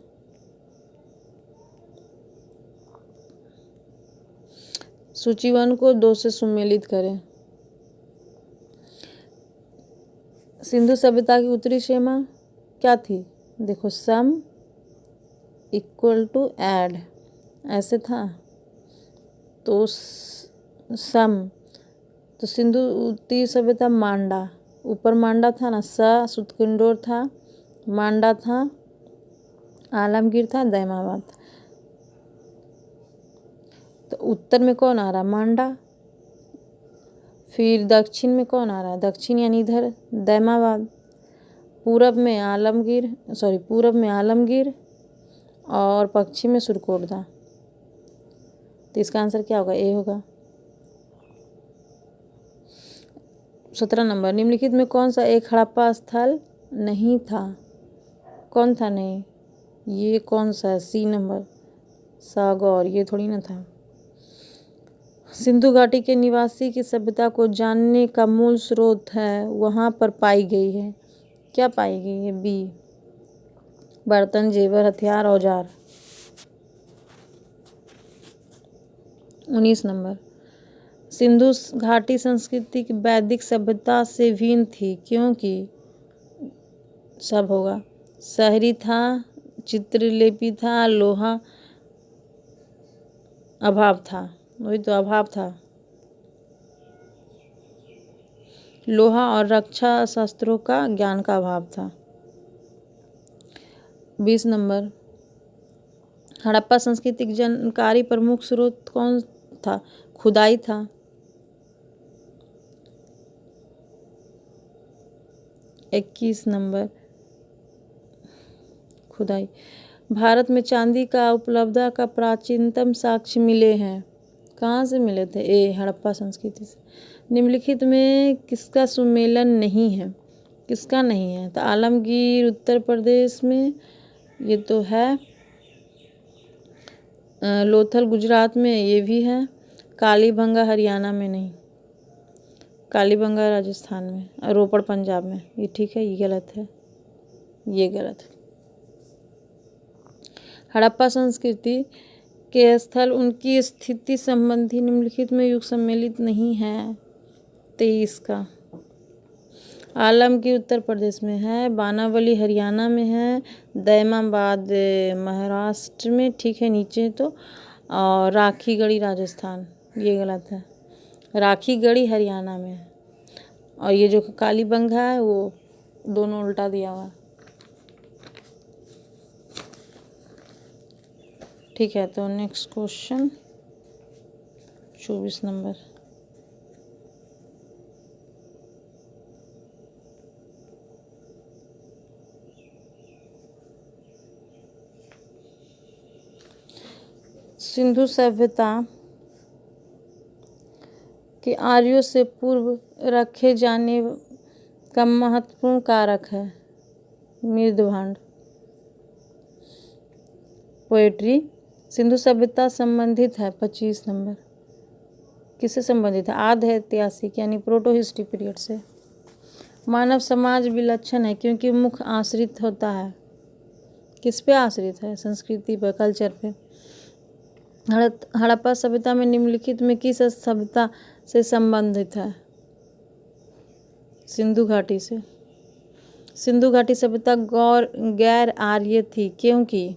Speaker 1: सूची 1 को 2 से सुमेलित करें। सिंधु सभ्यता की उत्तरी सीमा क्या थी? देखो, सम इक्वल टू ऐड, ऐसे था तो सम। तो सिंधु उत्तरी सभ्यता मांडा, ऊपर मांडा था ना, सुतकुंडोर था, मांडा था, आलमगीर था, दैमाबाद। तो उत्तर में कौन आ रहा? मांडा। फिर दक्षिण में कौन आ रहा है? दक्षिण यानी इधर दैमाबाद। पूरब में आलमगीर और पश्चिम में सुरकोटदा। तो इसका आंसर क्या होगा? ए होगा। 17 नंबर, निम्नलिखित में कौन सा एक हड़प्पा स्थल नहीं था? कौन था नहीं? ये कौन सा है? सी नंबर, सागौर। ये थोड़ी ना था। सिंधु घाटी के निवासी की सभ्यता को जानने का मूल स्रोत है वहाँ पर पाई गई है। क्या पाई गई है? बी बर्तन, जेवर, हथियार, औजार। 19 नंबर, सिंधु घाटी संस्कृति की वैदिक सभ्यता से भिन्न थी क्योंकि सब होगा। शहरी था, चित्रलिपि था, लोहा अभाव था। वही तो अभाव था। लोहा और रक्षा शस्त्रों का ज्ञान का अभाव था। 20 नंबर, हड़प्पा सांस्कृतिक जानकारी प्रमुख स्रोत कौन था? खुदाई था। 21 नंबर, खुदाई। भारत में चांदी का उपलब्धता का प्राचीनतम साक्ष्य मिले हैं। कहाँ से मिले थे? ए हड़प्पा संस्कृति से। निम्नलिखित में किसका सुमेलन नहीं है? किसका नहीं है? तो आलमगीर उत्तर प्रदेश में, ये तो है। लोथल गुजरात में, ये भी है। कालीबंगा हरियाणा में नहीं, कालीबंगा राजस्थान में, और रोपड़ पंजाब में। ये ठीक है, ये गलत है, ये गलत है। हड़प्पा संस्कृति के स्थल उनकी स्थिति संबंधी निम्नलिखित में युग सम्मिलित नहीं है। 23 का आलमगीर उत्तर प्रदेश में है, बानावली हरियाणा में है, दैमाबाद महाराष्ट्र में, ठीक है नीचे तो, और राखीगढ़ी राजस्थान। ये गलत है, राखीगढ़ी हरियाणा में है। और ये जो कालीबंगा है वो दोनों उल्टा दिया हुआ। ठीक है, तो नेक्स्ट क्वेश्चन 24 नंबर। सिंधु सभ्यता के आर्यों से पूर्व रखे जाने का महत्वपूर्ण कारक है मृदभांड। पोएट्री। सिंधु सभ्यता संबंधित है 25 नंबर। किससे संबंधित है? आद्य ऐतिहासिक यानी प्रोटो हिस्ट्री पीरियड से। मानव समाज विलक्षण है क्योंकि मुख्य आश्रित होता है। किस पे आश्रित है? संस्कृति पर, कल्चर पे। हड़प्पा सभ्यता में निम्नलिखित में किस सभ्यता से संबंधित है? सिंधु घाटी से। सिंधु घाटी सभ्यता गैर आर्य थी क्योंकि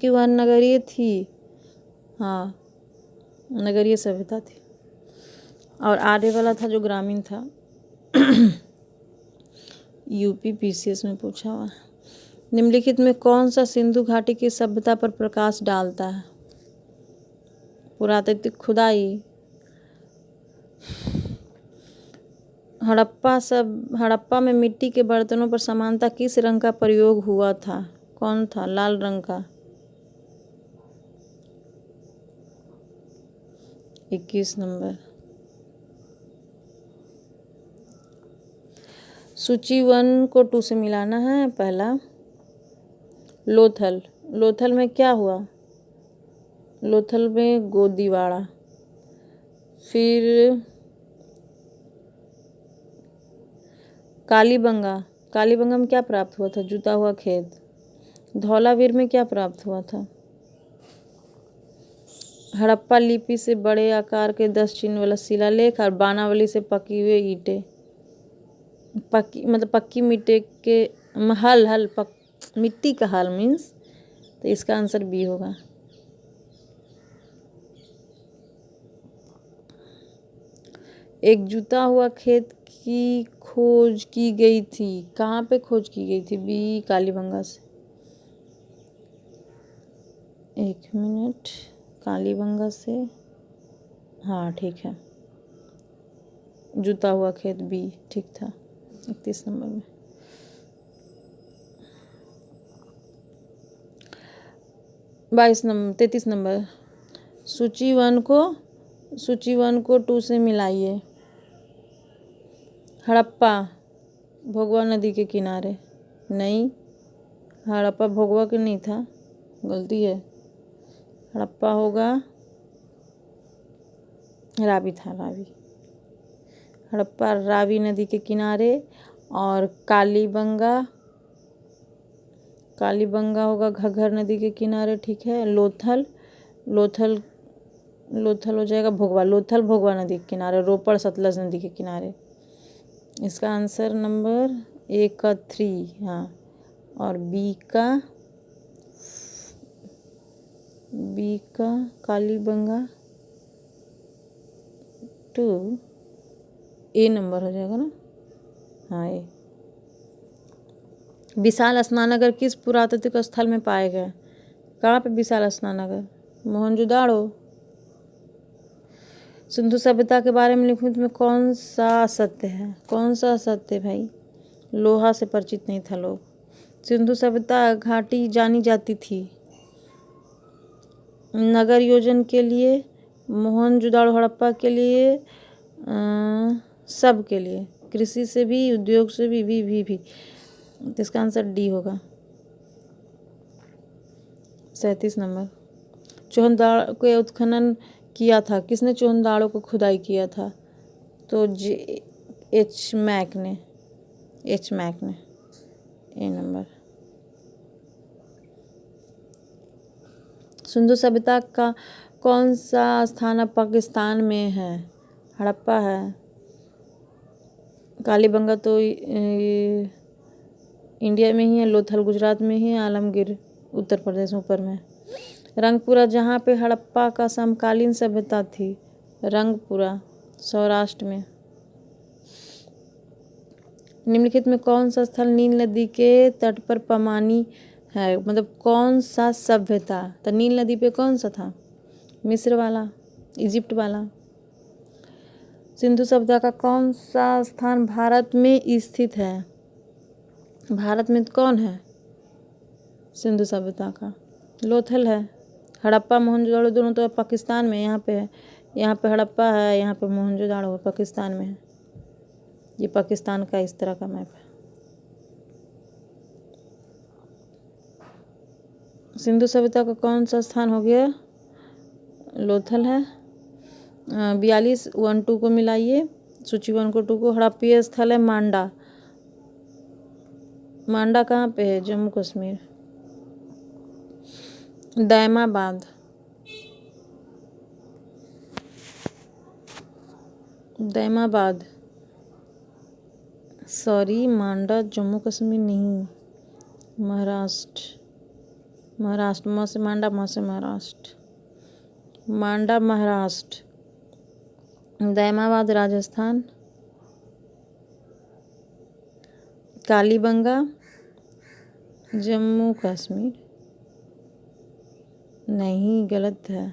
Speaker 1: वह नगरीय थी। हाँ, नगरीय सभ्यता थी। और आर्य वाला था जो ग्रामीण था। यूपी पीसीएस में पूछा हुआ। निम्नलिखित में कौन सा सिंधु घाटी की सभ्यता पर प्रकाश डालता है? पुरातात्विक खुदाई। हड़प्पा में मिट्टी के बर्तनों पर समानता किस रंग का प्रयोग हुआ था? कौन था? लाल रंग का। 21 नंबर। सूची 1 को 2 से मिलाना है। पहला लोथल में क्या हुआ? लोथल में गोदीवाड़ा। फिर कालीबंगा में क्या प्राप्त हुआ था? जुता हुआ खेत। धौलावीर में क्या प्राप्त हुआ था? हड़प्पा लिपि से बड़े आकार के 10 चिन्ह वाला शिलालेख और बानावली से पकी हुई ईंटें। पक्की मिट्टी के मिट्टी का हल मीन्स, तो इसका आंसर बी होगा। एक जुता हुआ खेत की खोज की गई थी। कहाँ पे खोज की गई थी? बी, कालीबंगा से। 1 मिनट, कालीबंगा से। हाँ ठीक है, जुता हुआ खेत बी ठीक था। 31 नंबर में। बाईस नंबर 33 नंबर। सूची वन को 2 से मिलाइए। हड़प्पा भोगवा नदी के किनारे। नहीं, हड़प्पा भोगवा के नहीं था, गलती है। हड़प्पा होगा रावी था, रावी। हड़प्पा रावी नदी के किनारे। और कालीबंगा होगा घग्गर नदी के किनारे, ठीक है। लोथल हो जाएगा भोगवा। लोथल भोगवा नदी के किनारे, रोपड़ सतलज नदी के किनारे। इसका आंसर नंबर 1 का 3, हाँ। और बी का कालीबंगा 2 ए नंबर हो जाएगा ना। हाँ, ए। विशाल स्नानगर किस पुरातात्विक स्थल में पाए गए? कहाँ पे विशाल स्नानगर? मोहनजोदाड़ो। सिंधु सभ्यता के बारे में लिखित में कौन सा सत्य है? कौन सा सत्य भाई? लोहा से परिचित नहीं था लोग। सिंधु सभ्यता घाटी जानी जाती थी नगर योजन के लिए, मोहनजोदाड़ो हड़प्पा के लिए, सब के लिए, कृषि से भी, उद्योग से भी। तो इसका आंसर डी होगा। 37 नंबर। चोहनदाड़ के उत्खनन किया था किसने? चोहनदाड़ों को खुदाई किया था तो एच मैक ने। ए नंबर। सिंधु सभ्यता का कौन सा स्थान अब पाकिस्तान में है? हड़प्पा है। कालीबंगा तो इंडिया में ही है। लोथल गुजरात में ही है। आलमगीर उत्तर प्रदेश ऊपर में। रंगपुरा जहाँ पे हड़प्पा का समकालीन सभ्यता थी, रंगपुरा सौराष्ट्र में। निम्नलिखित में कौन सा स्थल नील नदी के तट पर पमानी है? मतलब कौन सा सभ्यता? तो नील नदी पे कौन सा था? मिस्र वाला, इजिप्ट वाला। सिंधु सभ्यता का कौन सा स्थान भारत में स्थित है? भारत में कौन है सिंधु सभ्यता का? लोथल है। हड़प्पा मोहनजोदाड़ो दोनों तो पाकिस्तान में, यहाँ पे है। यहाँ पे हड़प्पा है, यहाँ पे मोहनजोदाड़ो पाकिस्तान में है। ये पाकिस्तान का इस तरह का मैप है। सिंधु सभ्यता का कौन सा स्थान हो गया? लोथल है। 42 1 2 को मिलाइए, सूची 1 को 2 को। हड़प्पीय स्थल है मांडा। मांडा कहाँ पे है? जम्मू कश्मीर। दैमाबाद, दैमाबाद, सॉरी, मांडा जम्मू कश्मीर नहीं, महाराष्ट्र। महाराष्ट्र, म से मांडा, म से महाराष्ट्र। मांडा महाराष्ट्र। दैमाबाद राजस्थान। कालीबंगा जम्मू कश्मीर नहीं, गलत है।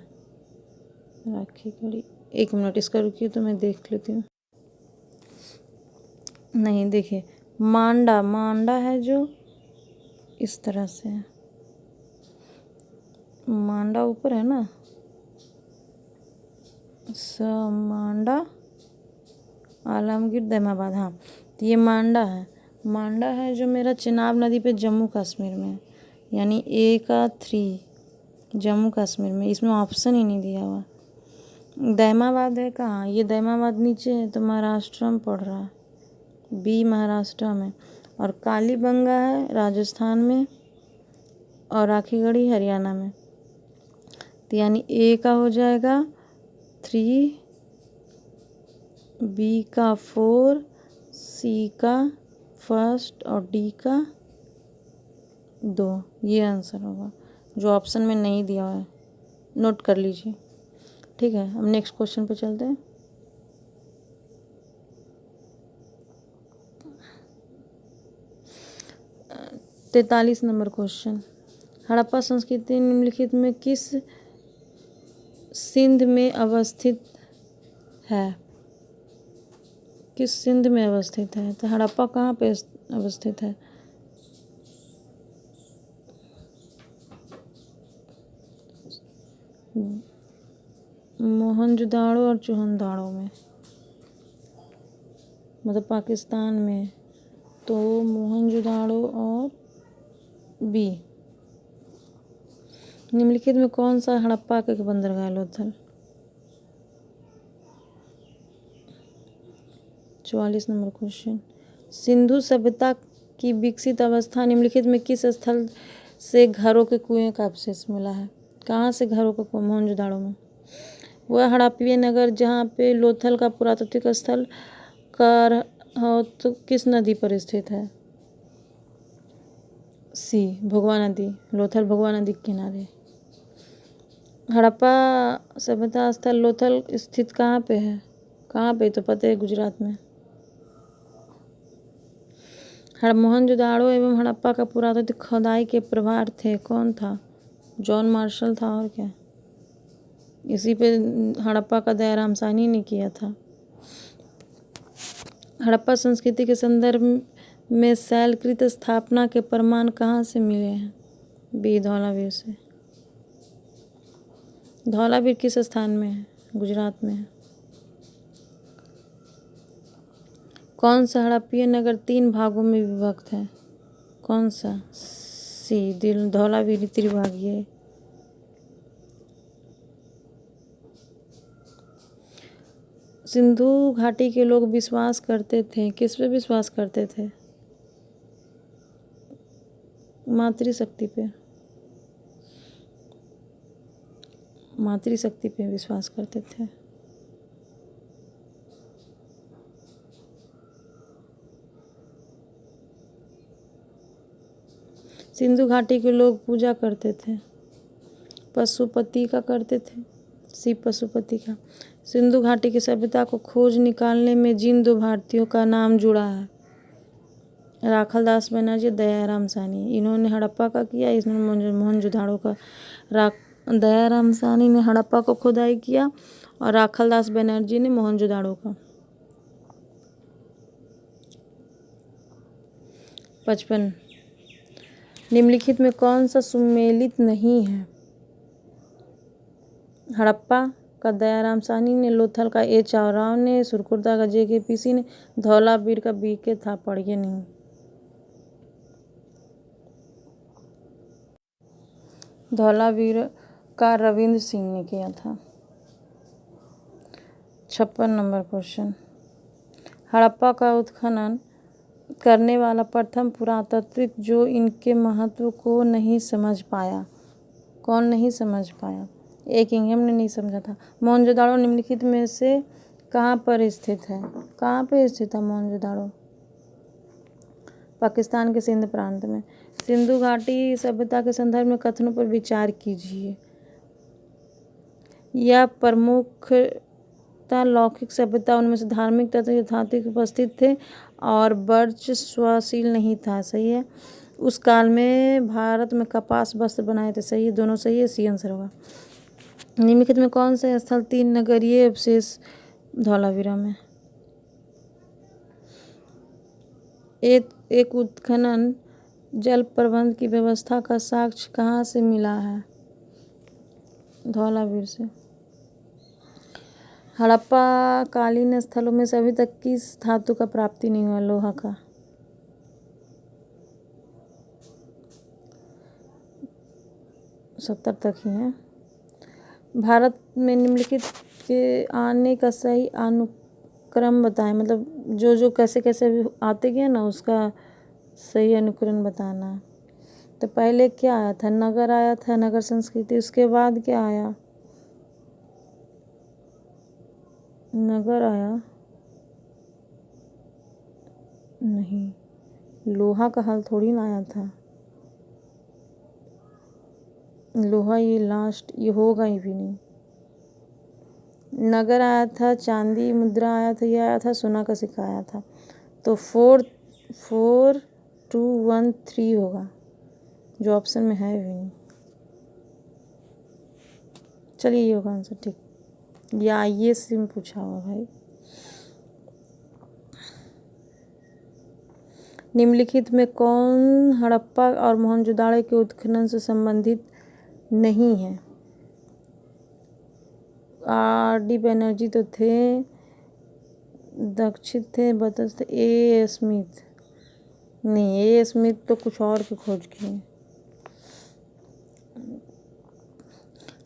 Speaker 1: राखी गढ़ी, 1 मिनट इसका रुकिए तो मैं देख लेती हूँ। नहीं, देखिए मांडा, मांडा है जो इस तरह से है, मांडा ऊपर है ना, मांडा, आलमगीर, दैमाबाद। हाँ, तो ये मांडा है। मांडा है जो मेरा चिनाब नदी पे जम्मू कश्मीर में, यानी ए का 3 जम्मू कश्मीर में। इसमें ऑप्शन ही नहीं दिया हुआ। दैमाबाद है कहाँ? ये दैमाबाद नीचे है तो महाराष्ट्र में पड़ रहा है, बी महाराष्ट्र में। और कालीबंगा है राजस्थान में और राखीगढ़ी हरियाणा में। तो यानी ए का हो जाएगा 3, बी का 4, सी का 1 और डी का 2। ये आंसर होगा जो ऑप्शन में नहीं दिया हुआ है, नोट कर लीजिए। ठीक है, अब नेक्स्ट क्वेश्चन पे चलते हैं। अ, 43 नंबर क्वेश्चन। हड़प्पा संस्कृति निम्नलिखित में किस सिंध में अवस्थित है? किस सिंध में अवस्थित है? तो हड़प्पा कहाँ पे अवस्थित है? मोहनजोदाड़ो और चूहनदाड़ो में, मतलब पाकिस्तान में। तो मोहनजोदाड़ो और बी। निम्नलिखित में कौन सा हड़प्पा का बंदरगाह लोथल? 44 number question. सिंधु सभ्यता की विकसित अवस्था निम्नलिखित में किस स्थल से घरों के कुएं का अवशेष मिला है? कहाँ से घरों का कुआं? मोहनजोदाड़ो में। वह हड़प्पीय नगर जहाँ पे लोथल का पुरातात्विक स्थल कर तो किस नदी पर स्थित है? सी, भोगवा नदी। लोथल भोगवा नदी के किनारे। हड़प्पा सभ्यता स्थल लोथल स्थित कहाँ पे है? कहाँ पे? तो पता है, गुजरात में। मोहनजोदाड़ो एवं हड़प्पा का पुरातात्विक खुदाई के प्रभार थे, कौन था? जॉन मार्शल था, और क्या। इसी पे हड़प्पा का दयाराम साहनी ने किया था। हड़प्पा संस्कृति के संदर्भ में शैलकृत स्थापना के प्रमाण कहाँ से मिले हैं? बी, धौलावीर से। धौलावीर किस स्थान में है? गुजरात में है। कौन सा हड़प्पीय नगर 3 भागों में विभक्त है? कौन सा? सी, धौलावीर त्रिभागीय। सिंधु घाटी के लोग विश्वास करते थे, किस पे विश्वास करते थे? मातृशक्ति पे। मातृशक्ति पे विश्वास करते थे। सिंधु घाटी के लोग पूजा करते थे, पशुपति का करते थे, शिव पशुपति का। सिंधु घाटी की सभ्यता को खोज निकालने में जिन 2 भारतीयों का नाम जुड़ा है, राखल दास बनर्जी, दयाराम साहनी। इन्होंने हड़प्पा का किया, इसने मोहनजोदाड़ो का। दयाराम साहनी ने हड़प्पा को खुदाई किया और राखल दास बनर्जी ने मोहनजोदाड़ो का। 55। निम्नलिखित में कौन सा सुमेलित नहीं है? हड़प्पा का दयाराम साहनी ने, लोथल का ए चावराव ने, सुरकुर्दा का JK PC ने, धौलावीर का BK था। पढ़िए नहीं। धौलावीर का रविंद्र सिंह ने किया था। 56 नंबर क्वेश्चन, हड़प्पा का उत्खनन करने वाला प्रथम पुरातात्विक जो इनके महत्व को नहीं समझ पाया। कौन नहीं समझ पाया? ए किंघम ने नहीं समझा था। मोहनजोदाड़ो निम्नलिखित में से कहाँ पर स्थित है? कहाँ पे स्थित है मोहनजोदाड़ो? पाकिस्तान के सिंध प्रांत में। सिंधु घाटी सभ्यता के संदर्भ में कथनों पर विचार कीजिए। यह प्रमुखता लौकिक सभ्यता, उनमें से धार्मिक तत्व यथार्थिक उपस्थित थे और वर्चस्वशील नहीं था। सही है। उस काल में भारत में कपास वस्त्र बनाए थे। सही है, दोनों सही है, सी आंसर होगा। निम्नलिखित में कौन सा स्थल 3 नगरीय अवशेष धौलावीरा में? एक उत्खनन जल प्रबंध की व्यवस्था का साक्ष्य कहाँ से मिला है? धौलावीर से। हड़प्पा कालीन स्थलों में से अभी तक किस धातु का प्राप्ति नहीं हुआ? लोहा का। सत्तर तक ही है। भारत में निम्नलिखित के आने का सही अनुक्रम बताएं। मतलब जो जो कैसे कैसे आते गए ना, उसका सही अनुक्रम बताना। तो पहले क्या आया था? नगर आया था, नगर संस्कृति। उसके बाद क्या आया? नगर आया नहीं, लोहा का हल थोड़ी ना आया था। लोहा ये लास्ट, ये होगा ही भी नहीं। नगर आया था, चांदी मुद्रा आया था, ये आया था, सोना का सिक्का आया था। तो 4 2 1 3 होगा, जो ऑप्शन में है भी नहीं। चलिए ये होगा आंसर। ठीक, या ये सिम पूछा हुआ भाई। निम्नलिखित में कौन हड़प्पा और मोहनजोदाड़ो के उत्खनन से संबंधित नहीं है? R.D. बनर्जी तो थे, दीक्षित थे, बतस थे, ए स्मिथ नहीं, ए स्मिथ तो कुछ और की खोज किए।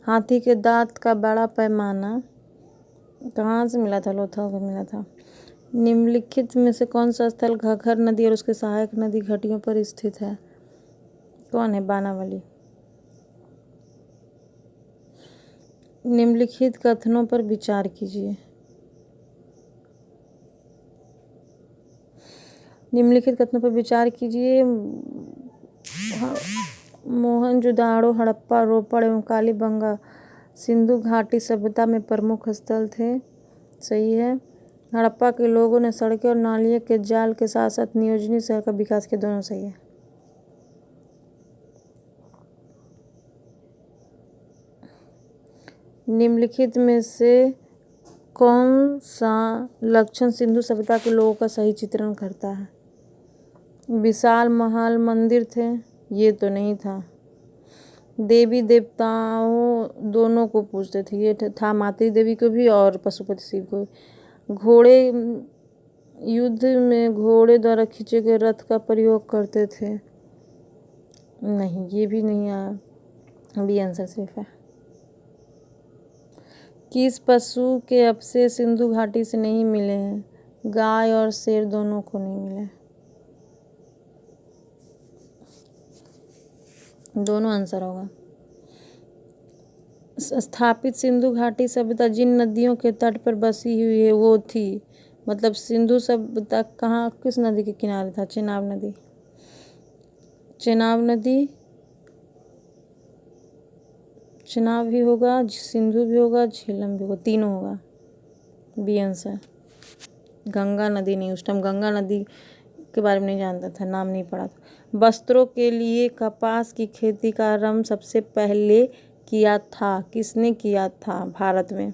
Speaker 1: हाथी के दांत का बड़ा पैमाना कहाँ से मिला था? लोथल को मिला था। निम्नलिखित में से कौन सा स्थल घग्गर नदी और उसके सहायक नदी घाटियों पर स्थित है? कौन है? बानावली। निम्नलिखित कथनों पर विचार कीजिए। निम्नलिखित कथनों पर विचार कीजिए। मोहनजोदाड़ो, हड़प्पा, रोपड़ एवं कालीबंगा सिंधु घाटी सभ्यता में प्रमुख स्थल थे। सही है। हड़प्पा के लोगों ने सड़कें और नालियों के जाल के साथ साथ नियोजनी शहर का विकास किया। दोनों सही है। निम्नलिखित में से कौन सा लक्षण सिंधु सभ्यता के लोगों का सही चित्रण करता है? विशाल महल, मंदिर थे, ये तो नहीं था। देवी देवताओं दोनों को पूजते थे, ये था मातृ देवी को भी और पशुपति शिव को भी। घोड़े, युद्ध में घोड़े द्वारा खींचे गए रथ का प्रयोग करते थे, नहीं, ये भी नहीं आया। बी आंसर सिर्फ है। किस पशु के अवशेष सिंधु घाटी से नहीं मिले हैं? गाय और शेर दोनों को नहीं मिले। दोनों आंसर होगा। स्थापित सिंधु घाटी सभ्यता जिन नदियों के तट पर बसी हुई है वो थी, मतलब सिंधु सभ्यता कहाँ, किस नदी के किनारे था? चेनाब नदी। चेनाब नदी, चेनाब भी होगा, सिंधु भी होगा, झेलम भी होगा, तीनों होगा। B answer. गंगा नदी नहीं, उस टाइम गंगा नदी के बारे में नहीं जानता था, नाम नहीं पड़ा था। वस्त्रों के लिए कपास की खेती का आरंभ सबसे पहले किया था, किसने किया था भारत में?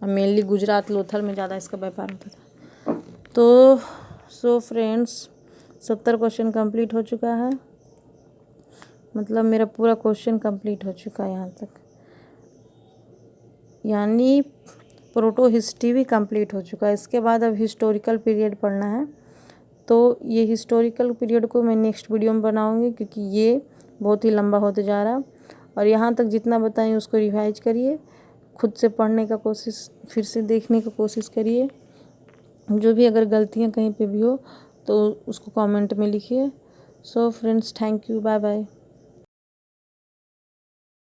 Speaker 1: मेनली गुजरात, लोथल में ज़्यादा इसका व्यापार होता था। तो सो फ्रेंड्स, 70 क्वेश्चन कंप्लीट हो चुका है। मतलब मेरा पूरा क्वेश्चन कंप्लीट हो चुका है यहाँ तक, यानी प्रोटो हिस्ट्री भी कंप्लीट हो चुका है। इसके बाद अब हिस्टोरिकल पीरियड पढ़ना है। तो ये हिस्टोरिकल पीरियड को मैं नेक्स्ट वीडियो में बनाऊंगी, क्योंकि ये बहुत ही लंबा होते जा रहा है। और यहाँ तक जितना बताएं उसको रिवाइज करिए, खुद से पढ़ने का कोशिश, फिर से देखने का कोशिश करिए। जो भी अगर गलतियाँ कहीं पे भी हो तो उसको कमेंट में लिखिए। So friends, thank you, bye bye.